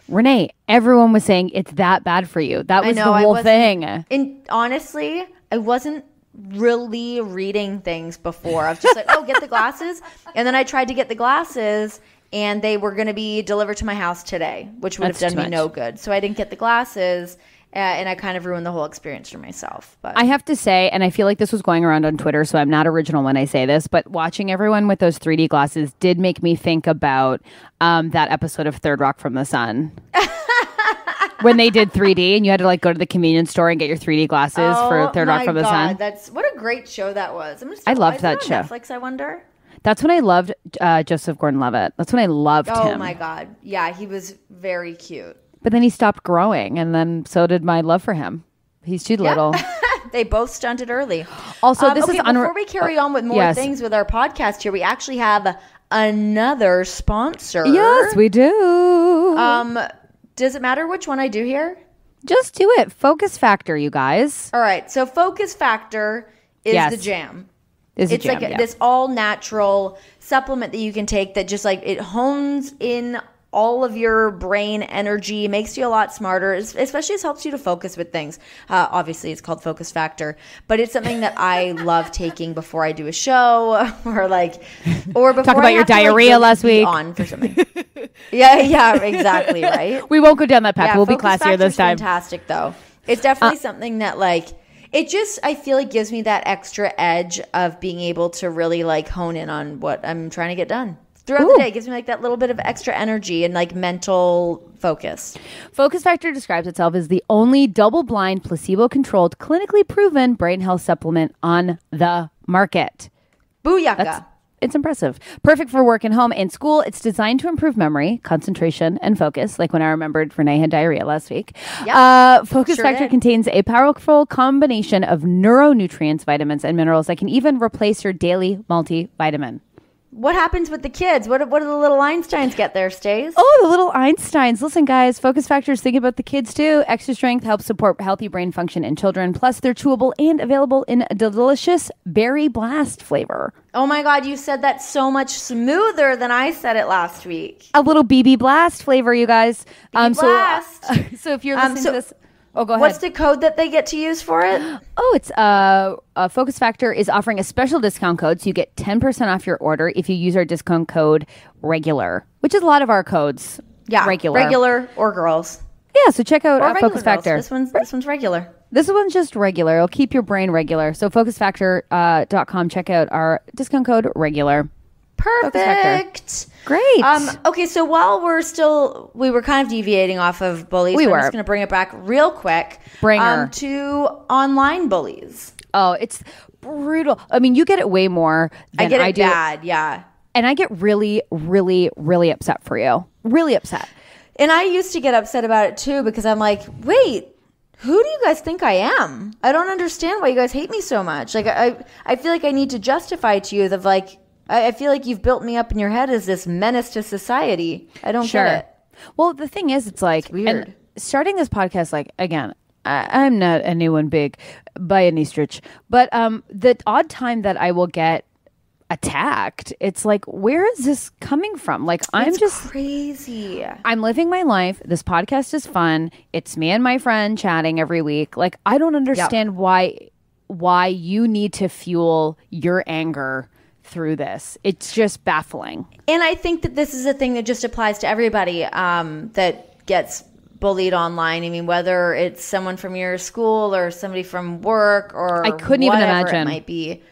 Renee, everyone was saying it's that bad for you. That was the whole thing. And honestly, I wasn't really reading things before. I was just like, oh, get the glasses. And then I tried to get the glasses, and they were going to be delivered to my house today, which would have done me no good. So I didn't get the glasses. And I kind of ruined the whole experience for myself. But I have to say, and I feel like this was going around on Twitter, so I'm not original when I say this, but watching everyone with those 3D glasses did make me think about that episode of Third Rock from the Sun. When they did 3D and you had to like go to the convenience store and get your 3D glasses for Third Rock from the Sun. That's what a great show that was. I loved that show. Netflix, I wonder. That's when I loved Joseph Gordon-Levitt. That's when I loved him. Oh my God. Yeah, he was very cute. But then he stopped growing, and then so did my love for him. He's too little. They both stunted early. Also, this is before we carry on with more things with our podcast here, we actually have another sponsor. Yes, we do. Does it matter which one I do here? Just do it. Focus Factor, you guys. All right. So Focus Factor is the jam. It's like this all natural supplement that you can take that just like it hones in all of your brain energy, makes you a lot smarter, especially it helps you to focus with things. Obviously, it's called Focus Factor, but it's something that I love taking before I do a show or before talk about your diarrhea last week on for something. yeah, exactly, right? We won't go down that path. Yeah, we'll be Focus classier this Factor's time. Fantastic, though. It's definitely something that it just, I feel like gives me that extra edge of being able to really hone in on what I'm trying to get done. Throughout the day, it gives me that little bit of extra energy and mental focus. Focus Factor describes itself as the only double-blind, placebo-controlled, clinically proven brain health supplement on the market. Booyaka. It's impressive. Perfect for work and home and school. It's designed to improve memory, concentration, and focus. Like when I remembered Renee had diarrhea last week. Yep. Focus Factor contains a powerful combination of neuronutrients, vitamins, and minerals that can even replace your daily multivitamin. What happens with the kids? What do the little Einsteins get there, Stace? Oh, the little Einsteins. Listen, guys, Focus Factor is thinking about the kids, too. Extra strength helps support healthy brain function in children. Plus, they're chewable and available in a delicious Berry Blast flavor. Oh, my God. You said that so much smoother than I said it last week. A little BB Blast flavor, you guys. Blast. So if you're listening to this... Oh, go ahead. What's the code that they get to use for it? Oh, it's Focus Factor is offering a special discount code, so you get 10% off your order if you use our discount code REGULAR, which is a lot of our codes. Yeah, regular or girls. Yeah, so check out Focus girls. Factor. This one's regular. This one's just regular. It'll keep your brain regular. So focusfactor.com. Check out our discount code REGULAR. Perfect. Great. Okay, so while we were kind of deviating off of bullies. I'm just going to bring it back real quick. To online bullies. Oh, it's brutal. I mean, you get it way more than I do. I get it bad, yeah. And I get really, really, really upset for you. Really upset. And I used to get upset about it too because I'm like, wait, who do you guys think I am? I don't understand why you guys hate me so much. I feel like I need to justify to you that I feel like you've built me up in your head as this menace to society. I don't get it. Well, the thing is, it's weird. And starting this podcast, again, I'm not anyone big by any stretch, but the odd time that I will get attacked, it's where is this coming from? I'm just crazy. I'm living my life. This podcast is fun. It's me and my friend chatting every week. I don't understand why you need to fuel your anger through this. It's just baffling. And I think that this is a thing that just applies to everybody that gets bullied online. I mean, whether it's someone from your school or somebody from work or I couldn't even imagine. It might be.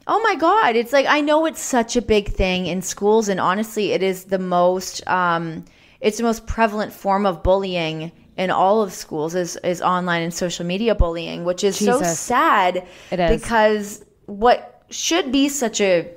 Oh my God. It's I know it's such a big thing in schools, and honestly, it is the most prevalent form of bullying in all of schools is online and social media bullying, which is so sad. It is. Because what should be such a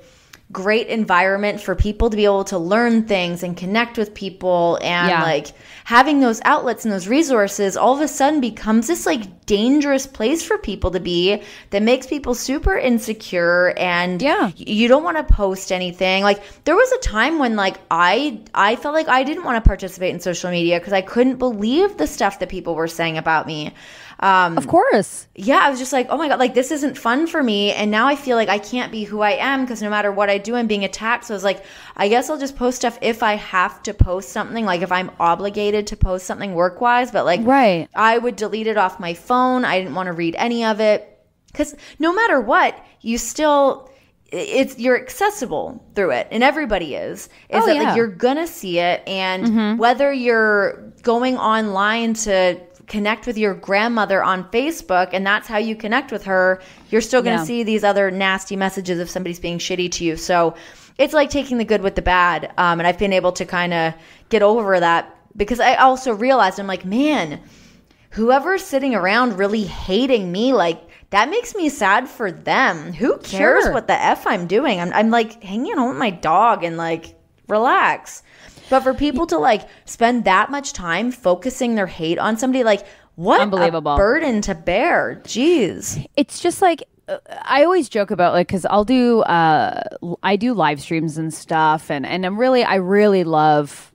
great environment for people to be able to learn things and connect with people and having those outlets and those resources all of a sudden becomes this dangerous place for people to be that makes people super insecure and you don't want to post anything. There was a time when I felt like I didn't want to participate in social media because I couldn't believe the stuff that people were saying about me. Of course. Yeah, I was just oh my God, this isn't fun for me. And now I feel like I can't be who I am because no matter what I do, I'm being attacked. So I was I guess I'll just post stuff if I have to post something, if I'm obligated to post something work-wise. But right. I would delete it off my phone. I didn't want to read any of it because no matter what, you're accessible through it, and everybody is you're gonna see it. And whether you're going online to connect with your grandmother on Facebook and that's how you connect with her, you're still going to see these other nasty messages if somebody's being shitty to you. So it's taking the good with the bad. And I've been able to kind of get over that because I also realized I'm man, whoever's sitting around really hating me, that makes me sad for them. Who cares what the F I'm doing? I'm hanging home with my dog and relax. But for people to spend that much time focusing their hate on somebody, what unbelievable a burden to bear. Jeez. It's just I always joke about because I do live streams and stuff, and I really love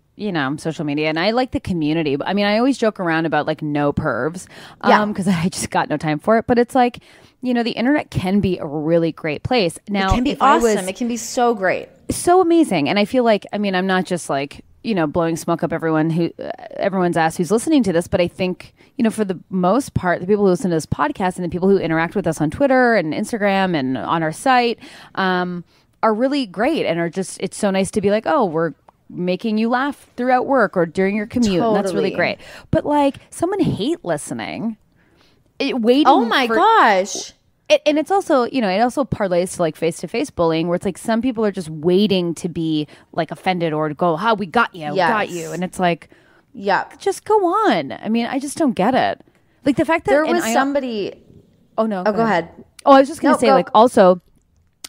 social media, and I like the community. But I mean, I always joke around about no pervs, because I just got no time for it. But it's the internet can be a really great place. Now it can be awesome. It can be so great. So amazing. And I feel I'm not just blowing smoke up everyone's ass who's listening to this, but I think, for the most part, the people who listen to this podcast and the people who interact with us on Twitter and Instagram and on our site are really great and are just, it's so nice to be like, oh, we're making you laugh throughout work or during your commute. And that's really great. But like, someone hate listening. Waiting. Oh my gosh. And it's also, it also parlays to like face-to-face bullying where it's like some people are just waiting to be like offended or to go, we got you, got you. And it's like, just go on. I mean, I just don't get it. Like the fact that there was somebody. Oh, no. Oh, go ahead. Oh, I was just going to say, like, also,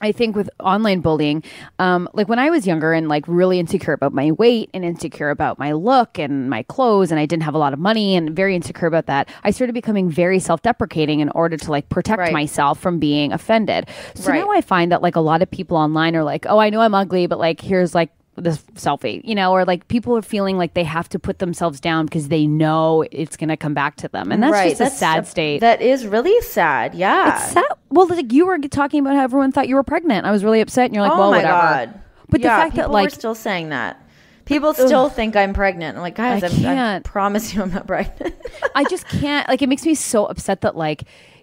I think with online bullying, like when I was younger and like really insecure about my weight and insecure about my look and my clothes, and I didn't have a lot of money and very insecure about that, I started becoming very self-deprecating in order to like protect myself from being offended. So now I find that like a lot of people online are like, oh, I know I'm ugly, but like here's like this selfie, or like people are feeling like they have to put themselves down because they know it's going to come back to them. And that's just a sad state. That is really sad. Yeah. It's sad. Well, like you were talking about how everyone thought you were pregnant. I was really upset. And you're like, well, whatever. God. But the fact that like, we're still saying that. People still think I'm pregnant. I'm like, guys, I promise you I'm not pregnant. I just can't. Like, it makes me so upset that like,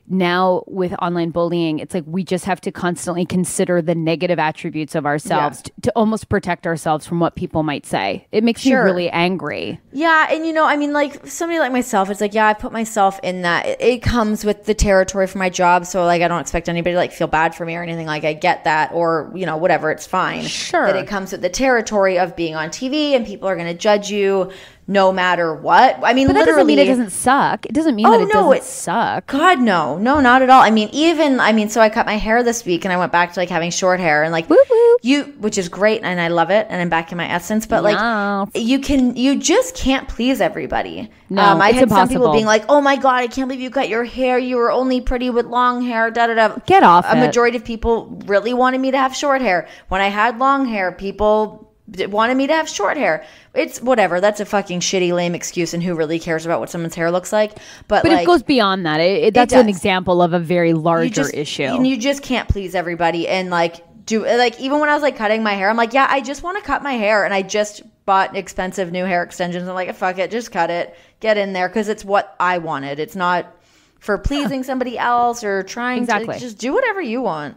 now with online bullying, it's like we just have to constantly consider the negative attributes of ourselves to almost protect ourselves from what people might say. It makes me really angry. Yeah, and I mean, like somebody like myself, it's like, I put myself in that. It comes with the territory for my job, so like I don't expect anybody to like feel bad for me or anything. Like I get that, or whatever, it's fine. Sure, that it comes with the territory of being on TV and people are going to judge you. No matter what. I mean, but that literally, doesn't mean it doesn't suck. It doesn't mean that it doesn't suck. God, no, not at all. I mean, so I cut my hair this week and I went back to like having short hair and like which is great and I love it and I'm back in my essence. But like you just can't please everybody. No, I it's had impossible. some people being like, "Oh my God, I can't believe you cut your hair. You were only pretty with long hair." Da da da. Get off. A majority of people really wanted me to have short hair. When I had long hair, people wanted me to have short hair. It's whatever. That's a fucking shitty, lame excuse, and who really cares about what someone's hair looks like? But like, it goes beyond that. That's an example of a very larger issue. You just can't please everybody, and like even when I was like cutting my hair, I'm like, I just want to cut my hair, and I just bought expensive new hair extensions. I'm like, fuck it, just cut it, get in there, because it's what I wanted. It's not for pleasing somebody else or trying to just do whatever you want.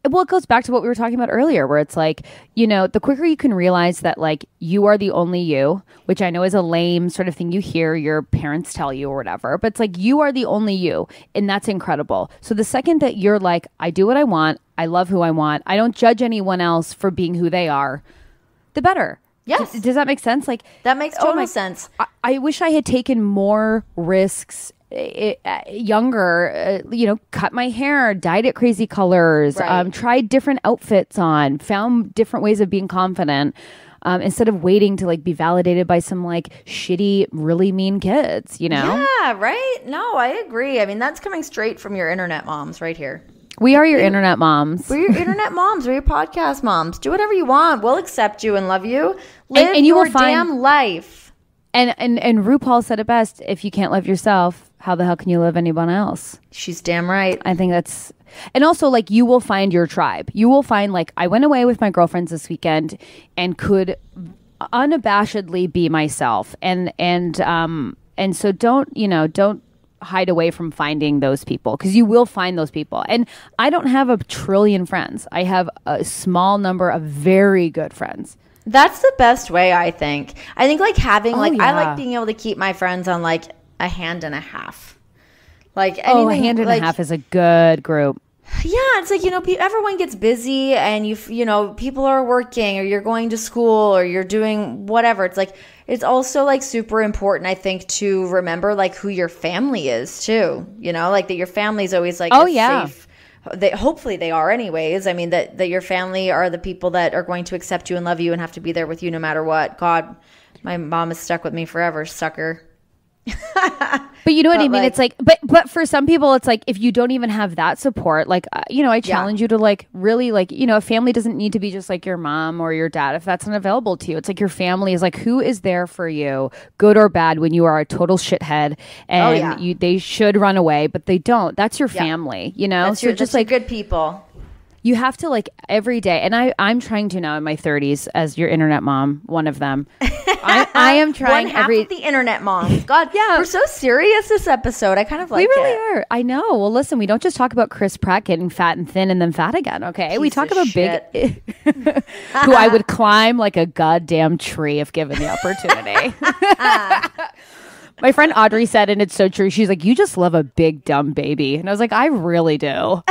Well, it goes back to what we were talking about earlier, where it's like, the quicker you can realize that like you are the only you, which I know is a lame sort of thing you hear your parents tell you or whatever, but it's like you are the only you, and that's incredible. So the second that you're like, I do what I want, I love who I want, I don't judge anyone else for being who they are, the better. Yes. Does that make sense? Like that makes total sense. I wish I had taken more risks younger, cut my hair, dyed it crazy colors, tried different outfits on, found different ways of being confident, instead of waiting to like be validated by some like shitty, really mean kids, Yeah, right? No, I agree. I mean, that's coming straight from your internet moms right here. We are your internet moms. We're your internet moms. We're your podcast moms. Do whatever you want. We'll accept you and love you. Live and you your damn life. And RuPaul said it best, if you can't love yourself, how the hell can you love anyone else? She's damn right. I think that's... And also, like, you will find your tribe. You will find, like, I went away with my girlfriends this weekend and could unabashedly be myself. And so don't hide away from finding those people, because you will find those people. And I don't have a trillion friends. I have a small number of very good friends. That's the best way, I think. I think like having I like being able to keep my friends on like a hand and a half. Like anything, a hand and a half is a good group. Yeah, it's like, everyone gets busy and people are working or you're going to school or you're doing whatever. It's like, it's also like super important, I think, to remember like who your family is too, like that your family is always like safe. Hopefully they are anyways. I mean, that your family are the people that are going to accept you and love you and have to be there with you no matter what. God, my mom is stuck with me forever, sucker. But you know what I mean? It's like, but for some people, it's like, if you don't even have that support, like, I challenge you to like, really like, a family doesn't need to be just like your mom or your dad if that's not available to you. It's like your family is like, who is there for you, good or bad, when you are a total shithead and they should run away, but they don't. That's your family, That's so just like good people. You have to like every day, and I'm trying to now in my 30s as your internet mom, one of them. I am trying one half of the internet mom. God, yeah, we're so serious this episode. I kind of like it. We really are. I know. Well, listen, we don't just talk about Chris Pratt getting fat and thin and then fat again. Okay, we talk about big, who I would climb like a goddamn tree if given the opportunity. My friend Audrey said, and it's so true. She's like, "You just love a big dumb baby," and I was like, "I really do."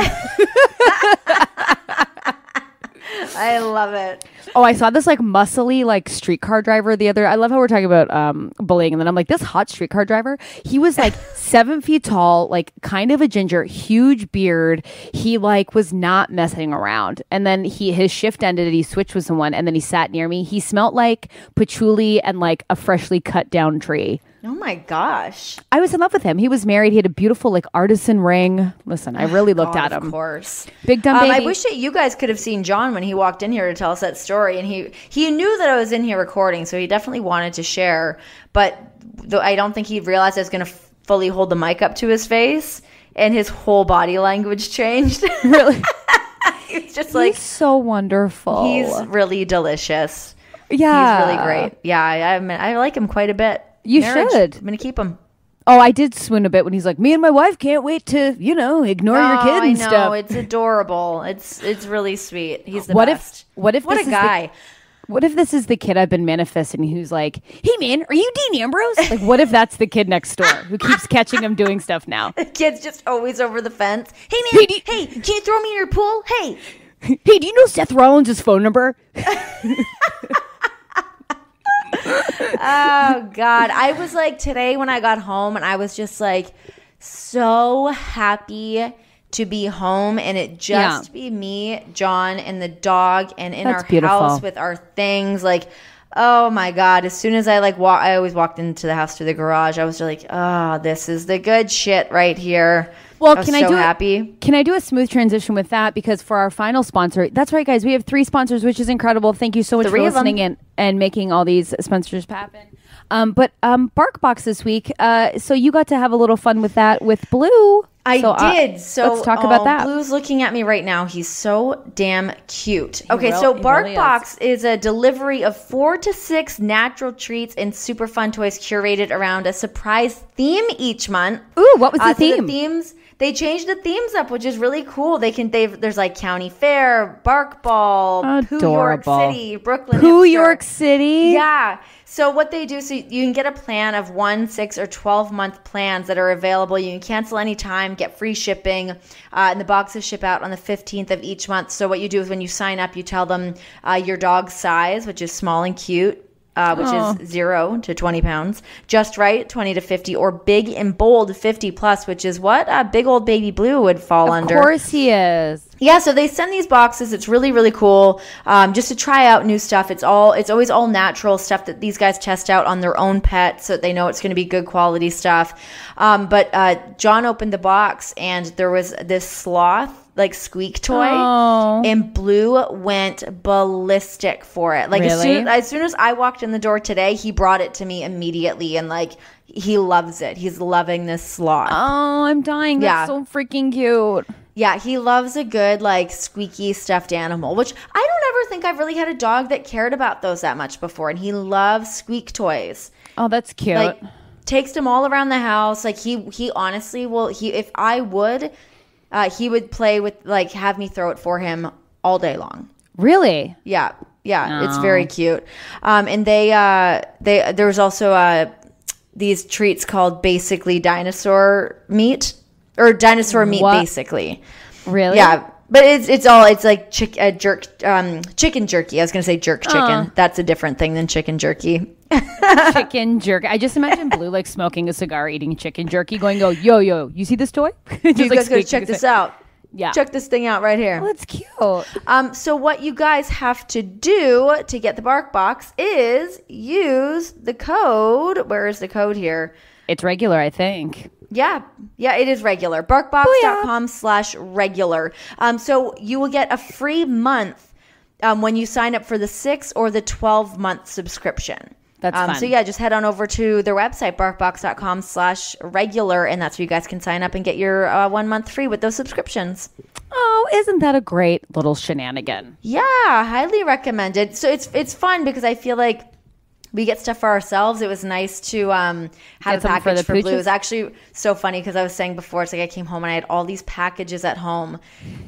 I love it. Oh, I saw this like muscly like streetcar driver the other. I love how we're talking about bullying, and then I'm like, this hot streetcar driver. He was like 7 feet tall, like kind of a ginger, huge beard. He like was not messing around. And then his shift ended, and he switched with someone, and then he sat near me. He smelled like patchouli and like a freshly cut down tree. Oh my gosh. I was in love with him. He was married. He had a beautiful like artisan ring. Listen, I really looked at him. Of course. Big dumb baby. I wish that you guys could have seen John when he walked in here to tell us that story. And he knew that I was in here recording, so he definitely wanted to share. But I don't think he realized I was going to fully hold the mic up to his face. And his whole body language changed. Really? It's just like... He's so wonderful. He's really delicious. Yeah. He's really great. Yeah, I like him quite a bit. You Marriage, should. I'm going to keep him. Oh, I did swoon a bit when he's like, me and my wife can't wait to, ignore your kid and stuff. Oh, it's adorable. It's really sweet. He's the what best. What if what this a guy. What if this is the kid I've been manifesting who's like, hey man, are you Dean Ambrose? Like, what if that's the kid next door who keeps catching him doing stuff now? The kid's just always over the fence. Hey man, hey, can you throw me in your pool? Hey, do you know Seth Rollins' phone number? Oh God. I was like today when I got home, and I was just like so happy to be home, and it just be me, John, and the dog, and in our house with our things. Like, oh my God. As soon as I I always walked into the house through the garage. I was just like, oh, this is the good shit right here. Well, Can I do a smooth transition with that? Because for our final sponsor, that's right, guys, we have 3 sponsors, which is incredible. Thank you so much for listening and making all these sponsors happen. But BarkBox this week, so you got to have a little fun with that with Blue. I did. So let's talk about that. Blue's looking at me right now. He's so damn cute. So BarkBox is a delivery of 4 to 6 natural treats and super fun toys curated around a surprise theme each month. Ooh, what was the theme? So the themes. They changed the themes up, which is really cool. There's like County Fair, Bark Ball, Pooh York City, Brooklyn. Pooh York City? Yeah. So what they do, so you can get a plan of 1, 6, or 12-month plans that are available. You can cancel anytime, get free shipping, and the boxes ship out on the 15th of each month. So what you do is when you sign up, you tell them your dog's size, which is small and cute, which is 0 to 20 pounds, just right, 20 to 50, or big and bold, 50 plus, which is what a big old baby Blue would fall under. Of course he is. Yeah, so they send these boxes. It's really, really cool, just to try out new stuff. It's always all natural stuff that these guys test out on their own pets, so they know it's going to be good quality stuff. But John opened the box, and there was this sloth like squeak toy, and Blue went ballistic for it. Like, really? as soon as I walked in the door today, he brought it to me immediately, and like he loves it. He's loving this sloth. Oh, I'm dying. That's so freaking cute. Yeah, he loves a good like squeaky stuffed animal, which I don't ever think I've really had a dog that cared about those that much before, and he loves squeak toys. Oh, that's cute. Like, takes them all around the house. Like he honestly will. If I would. He would play with, like, have me throw it for him all day long. Really? Yeah. It's very cute. And there was also these treats called basically dinosaur meat, or dinosaur meat basically. Really? Yeah. But it's like chicken jerky. I was gonna say jerk chicken. That's a different thing than chicken jerky. Chicken jerky. I just imagine Blue like smoking a cigar, eating chicken jerky, going, yo, you see this toy? Just you guys gotta check this out. Yeah. Check this thing out right here. Oh, that's cute. So what you guys have to do to get the BarkBox is use the code. Where is the code here? It's regular, I think. Yeah, it is regular. BarkBox.com/regular. So you will get a free month when you sign up for the 6 or the 12-month subscription. That's fun. So yeah, just head on over to their website, BarkBox.com/regular, and that's where you guys can sign up and get your 1 month free with those subscriptions. Oh, isn't that a great little shenanigan? Yeah, highly recommended. So it's fun because I feel like we get stuff for ourselves. It was nice to have a package for Blue. It was actually so funny because I was saying before, it's like I came home and I had all these packages at home,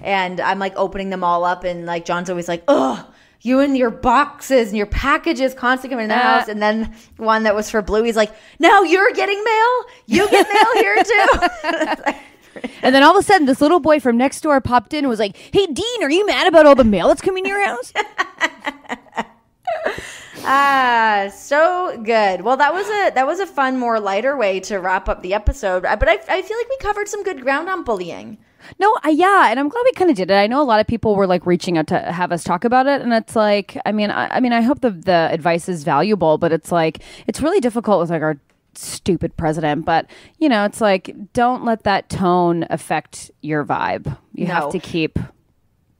and I'm like opening them all up, and like John's always like, ugh, you and your boxes and your packages constantly coming in the house. And then one that was for Blue, he's like, now you're getting mail? You get mail here too? And then all of a sudden, this little boy from next door popped in and was like, hey, Dean, are you mad about all the mail that's coming to your house? So good. Well, that was a fun, more lighter way to wrap up the episode. But I feel like we covered some good ground on bullying. No, yeah, and I'm glad we kind of did it. I know a lot of people were like reaching out to have us talk about it, and it's like, I mean, I hope the advice is valuable, but it's like it's really difficult with like our stupid president. But you know, it's like don't let that tone affect your vibe. You have to keep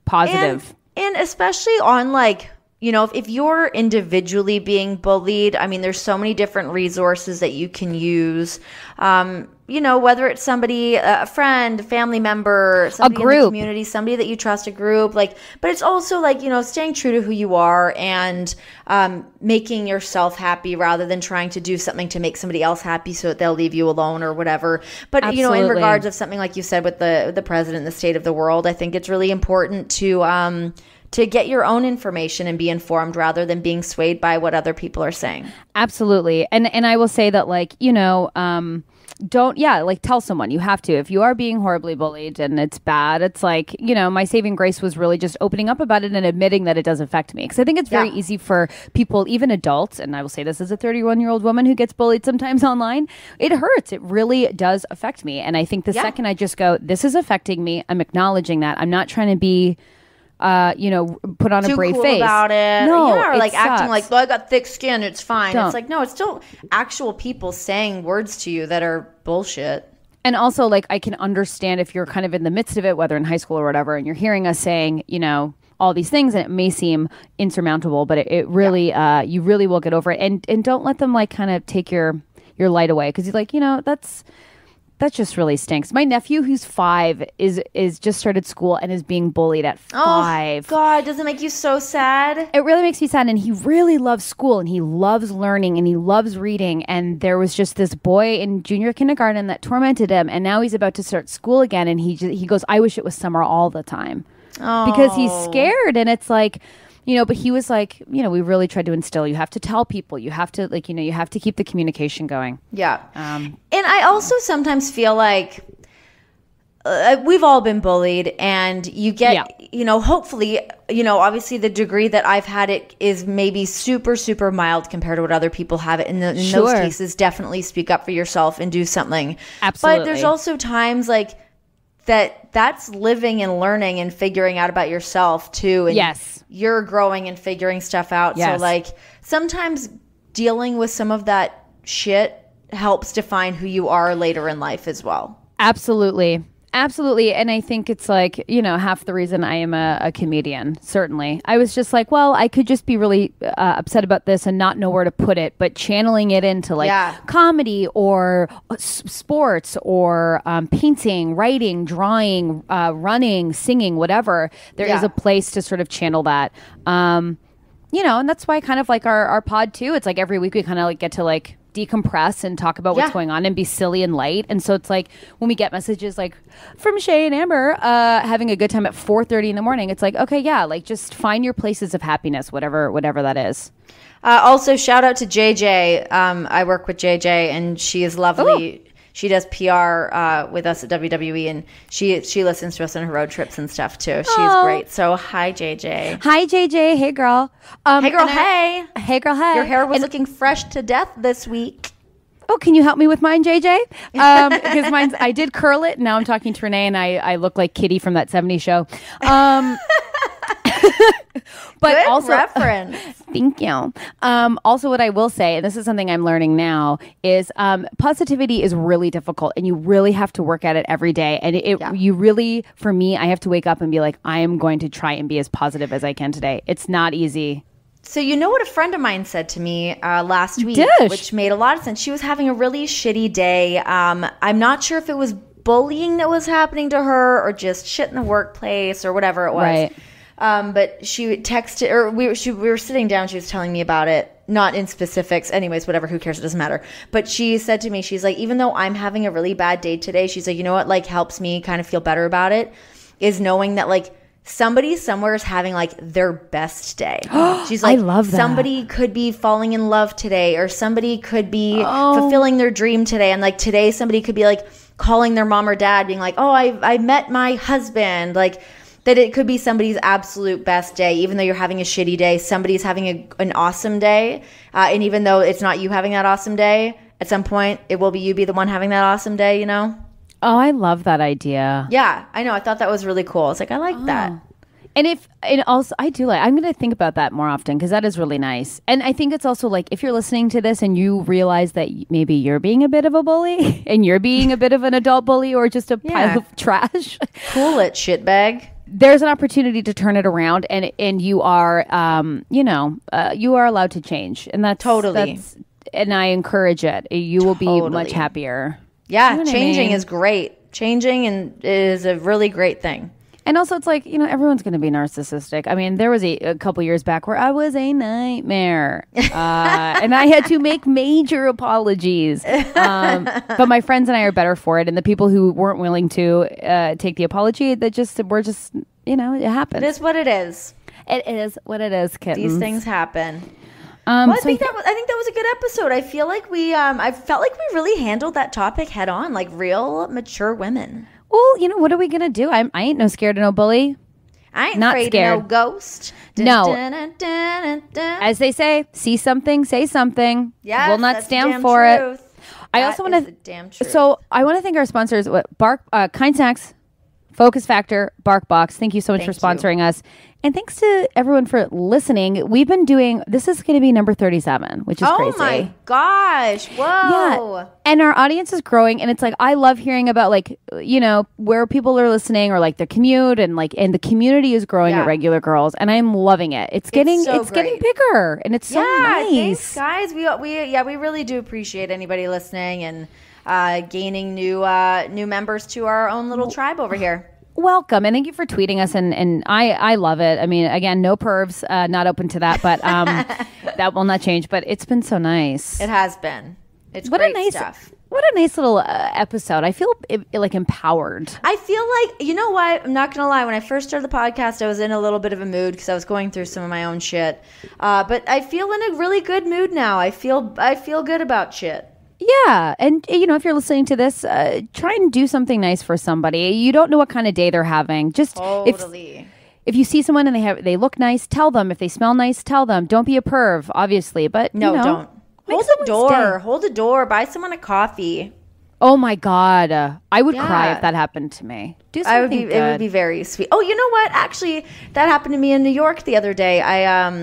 positive, and especially on like. You know, if you're individually being bullied, I mean, there's so many different resources that you can use. You know, whether it's somebody, a friend, a family member, somebody in the community, somebody that you trust, a group. Like, but it's also like, you know, staying true to who you are and making yourself happy rather than trying to do something to make somebody else happy so that they'll leave you alone or whatever. But Absolutely. You know, in regards of something like you said with the president, the state of the world, I think it's really important to get your own information and be informed rather than being swayed by what other people are saying. Absolutely. And I will say that, like, you know, like tell someone. You have to. If you are being horribly bullied and it's bad, it's like, you know, my saving grace was really just opening up about it and admitting that it does affect me. Because I think it's very easy for people, even adults, and I will say this as a 31-year-old woman who gets bullied sometimes online, it hurts. It really does affect me. And I think the second I just go, this is affecting me, I'm acknowledging that. I'm not trying to be you know, put on too a brave cool face about it. No, yeah, or like sucks. acting like, well, I got thick skin, it's fine. Don't. It's like, no, it's still actual people saying words to you that are bullshit. And also, like, I can understand if you're kind of in the midst of it, whether in high school or whatever, and you're hearing us saying, you know, all these things, and it may seem insurmountable, but it really, you really will get over it. And don't let them like kind of take your light away, because you're like, you know, that just really stinks. My nephew, who's 5, is just started school and is being bullied at 5. Oh, God, does it make you so sad? It really makes me sad, and he really loves school, and he loves learning, and he loves reading, and there was just this boy in junior kindergarten that tormented him, and now he's about to start school again, and he goes, I wish it was summer all the time. Oh. Because he's scared, and it's like... You know, but he was like, you know, we really tried to instill, you have to tell people, you have to, like, you know, you have to keep the communication going. Yeah. And I also sometimes feel like we've all been bullied, and you get, you know, hopefully, you know, obviously the degree that I've had it is maybe super, super mild compared to what other people have it. In those cases, definitely speak up for yourself and do something. Absolutely. But there's also times like that's living and learning and figuring out about yourself too. And you're growing and figuring stuff out. So like sometimes dealing with some of that shit helps define who you are later in life as well. Absolutely. Absolutely. And I think it's like, you know, half the reason I am a comedian, certainly. I was just like, well, I could just be really upset about this and not know where to put it, but channeling it into like comedy or sports or painting, writing, drawing, running, singing, whatever. There is a place to sort of channel that. You know, and that's why kind of like our pod too. It's like every week we kind of like get to like decompress and talk about what's going on and be silly and light. And so it's like when we get messages like from Shay and Amber having a good time at 4:30 in the morning, it's like, okay, like just find your places of happiness, whatever that is. Also, shout out to JJ. I work with JJ, and she is lovely. Ooh. She does PR with us at WWE, and she listens to us on her road trips and stuff too. She's great. So hi, JJ. Hi, JJ. Hey, girl. Hey, girl. Hey. Hey, girl. Hey. Your hair was looking fresh to death this week. Oh, can you help me with mine, JJ? Because mine's, I did curl it. Now I'm talking to Renee, and I look like Kitty from that 70s show. But good also reference. Thank you. Also, what I will say, and this is something I'm learning now, is positivity is really difficult, and you really have to work at it every day. And you really, for me, I have to wake up and be like, I am going to try and be as positive as I can today. It's not easy. So you know what a friend of mine said to me last week, which made a lot of sense. She was having a really shitty day. I'm not sure if it was bullying that was happening to her or just shit in the workplace or whatever it was. Right. But she texted, or we were sitting down. She was telling me about it, not in specifics. Anyways, whatever. Who cares? It doesn't matter. But she said to me, she's like, even though I'm having a really bad day today, she's like, you know what, like, helps me kind of feel better about it is knowing that, like, somebody somewhere is having like their best day. She's like, I love that. Somebody could be falling in love today, or somebody could be fulfilling their dream today. And like today, somebody could be like calling their mom or dad being like, oh, I met my husband. Like that it could be somebody's absolute best day. Even though you're having a shitty day, somebody's having an awesome day. And even though it's not you having that awesome day, at some point it will be you be the one having that awesome day, you know? Oh, I love that idea. Yeah, I know. I thought that was really cool. It's like, I like that. And also, I do like, I'm going to think about that more often because that is really nice. And I think it's also like, if you're listening to this and you realize that maybe you're being a bit of a bully and you're being a bit of an adult bully or just a pile of trash. Cool it, shitbag. There's an opportunity to turn it around and you are, you are allowed to change. And that's totally. And I encourage it. You will be much happier. Yeah, you know changing is great. Changing is a really great thing. And also, it's like, you know, everyone's going to be narcissistic. I mean, there was a couple years back where I was a nightmare. And I had to make major apologies. But my friends and I are better for it. And the people who weren't willing to take the apology, we're just, you know, it happens. It is what it is. It is what it is, kittens. These things happen. Well, I think that was a good episode. I feel like I felt like we really handled that topic head on, like real mature women. Well, you know, what are we going to do? I ain't no scared of no bully. I ain't not afraid scared. of no ghost. No. As they say, see something, say something. Yeah, we'll not stand for it. I also want to. So I want to thank our sponsors: Kind Snacks, Focus Factor, BarkBox. Thank you so much for sponsoring us. And thanks to everyone for listening. We've been doing, this is going to be number 37, which is crazy. Oh my gosh. Whoa. Yeah. And our audience is growing. And it's like, I love hearing about like, you know, where people are listening or like the commute and the community is growing at Regular Girls. And I'm loving it. It's getting bigger and it's so nice. Thanks, guys. We really do appreciate anybody listening and gaining new members to our own little tribe over here. Welcome, and thank you for tweeting us, and I love it. I mean, again, no pervs, not open to that, but that will not change. But it's been so nice. It has been. It's great stuff. What a nice little episode. I feel like empowered. I feel like, you know what? I'm not going to lie. When I first started the podcast, I was in a little bit of a mood because I was going through some of my own shit. But I feel in a really good mood now. I feel good about shit. Yeah, and you know, if you're listening to this, try and do something nice for somebody. You don't know what kind of day they're having. Just totally. If you see someone and they look nice, tell them. If they smell nice, tell them. Don't be a perv, obviously, but don't. Hold a door. Buy someone a coffee. Oh my God, I would cry if that happened to me. Do something good. It would be very sweet. Oh, you know what? Actually, that happened to me in New York the other day.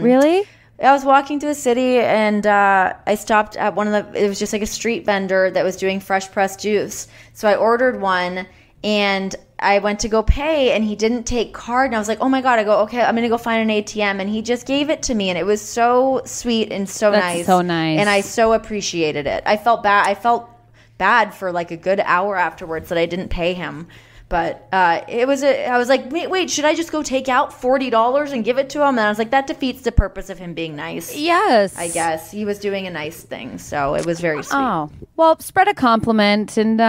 Really? I was walking through the city and I stopped at it was just like a street vendor that was doing fresh pressed juice. So I ordered one and I went to go pay and he didn't take card. And I was like, oh my God, okay, I'm going to go find an ATM. And he just gave it to me. And it was so sweet and so nice. That's so nice. And I so appreciated it. I felt bad for like a good hour afterwards that I didn't pay him. But I was like, wait, should I just go take out $40 and give it to him? And I was like, that defeats the purpose of him being nice. Yes. I guess. He was doing a nice thing. So it was very sweet. Oh, well, spread a compliment and,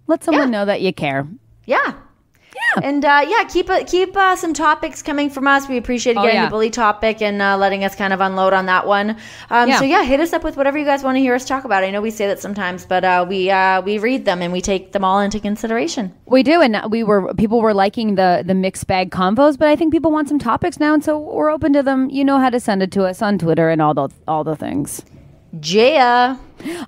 let someone know that you care. Yeah. And keep some topics coming from us. We appreciate getting the bully topic and letting us kind of unload on that one. So hit us up with whatever you guys want to hear us talk about. I know we say that sometimes, but we read them and we take them all into consideration. We do, and people were liking the mixed bag convos, but I think people want some topics now, and so we're open to them. You know how to send it to us on Twitter and all the things. Yeah.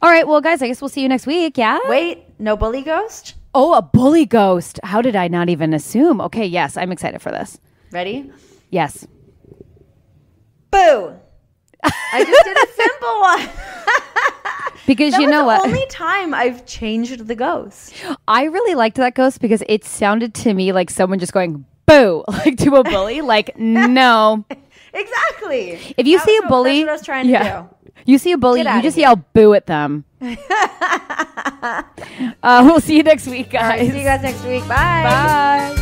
All right, well, guys, I guess we'll see you next week. Yeah. Wait, no bully ghost? Oh, a bully ghost. How did I not even assume? Okay, yes, I'm excited for this. Ready? Yes. Boo. I just did a simple one. Because you know what? That was the only time I've changed the ghost. I really liked that ghost because it sounded to me like someone just going, boo, like to a bully. Like, no. Exactly. If you see a bully. That's what I was trying to do. You see a bully, you just yell boo at them. We'll see you next week, guys. All right, see you guys next week. Bye. Bye.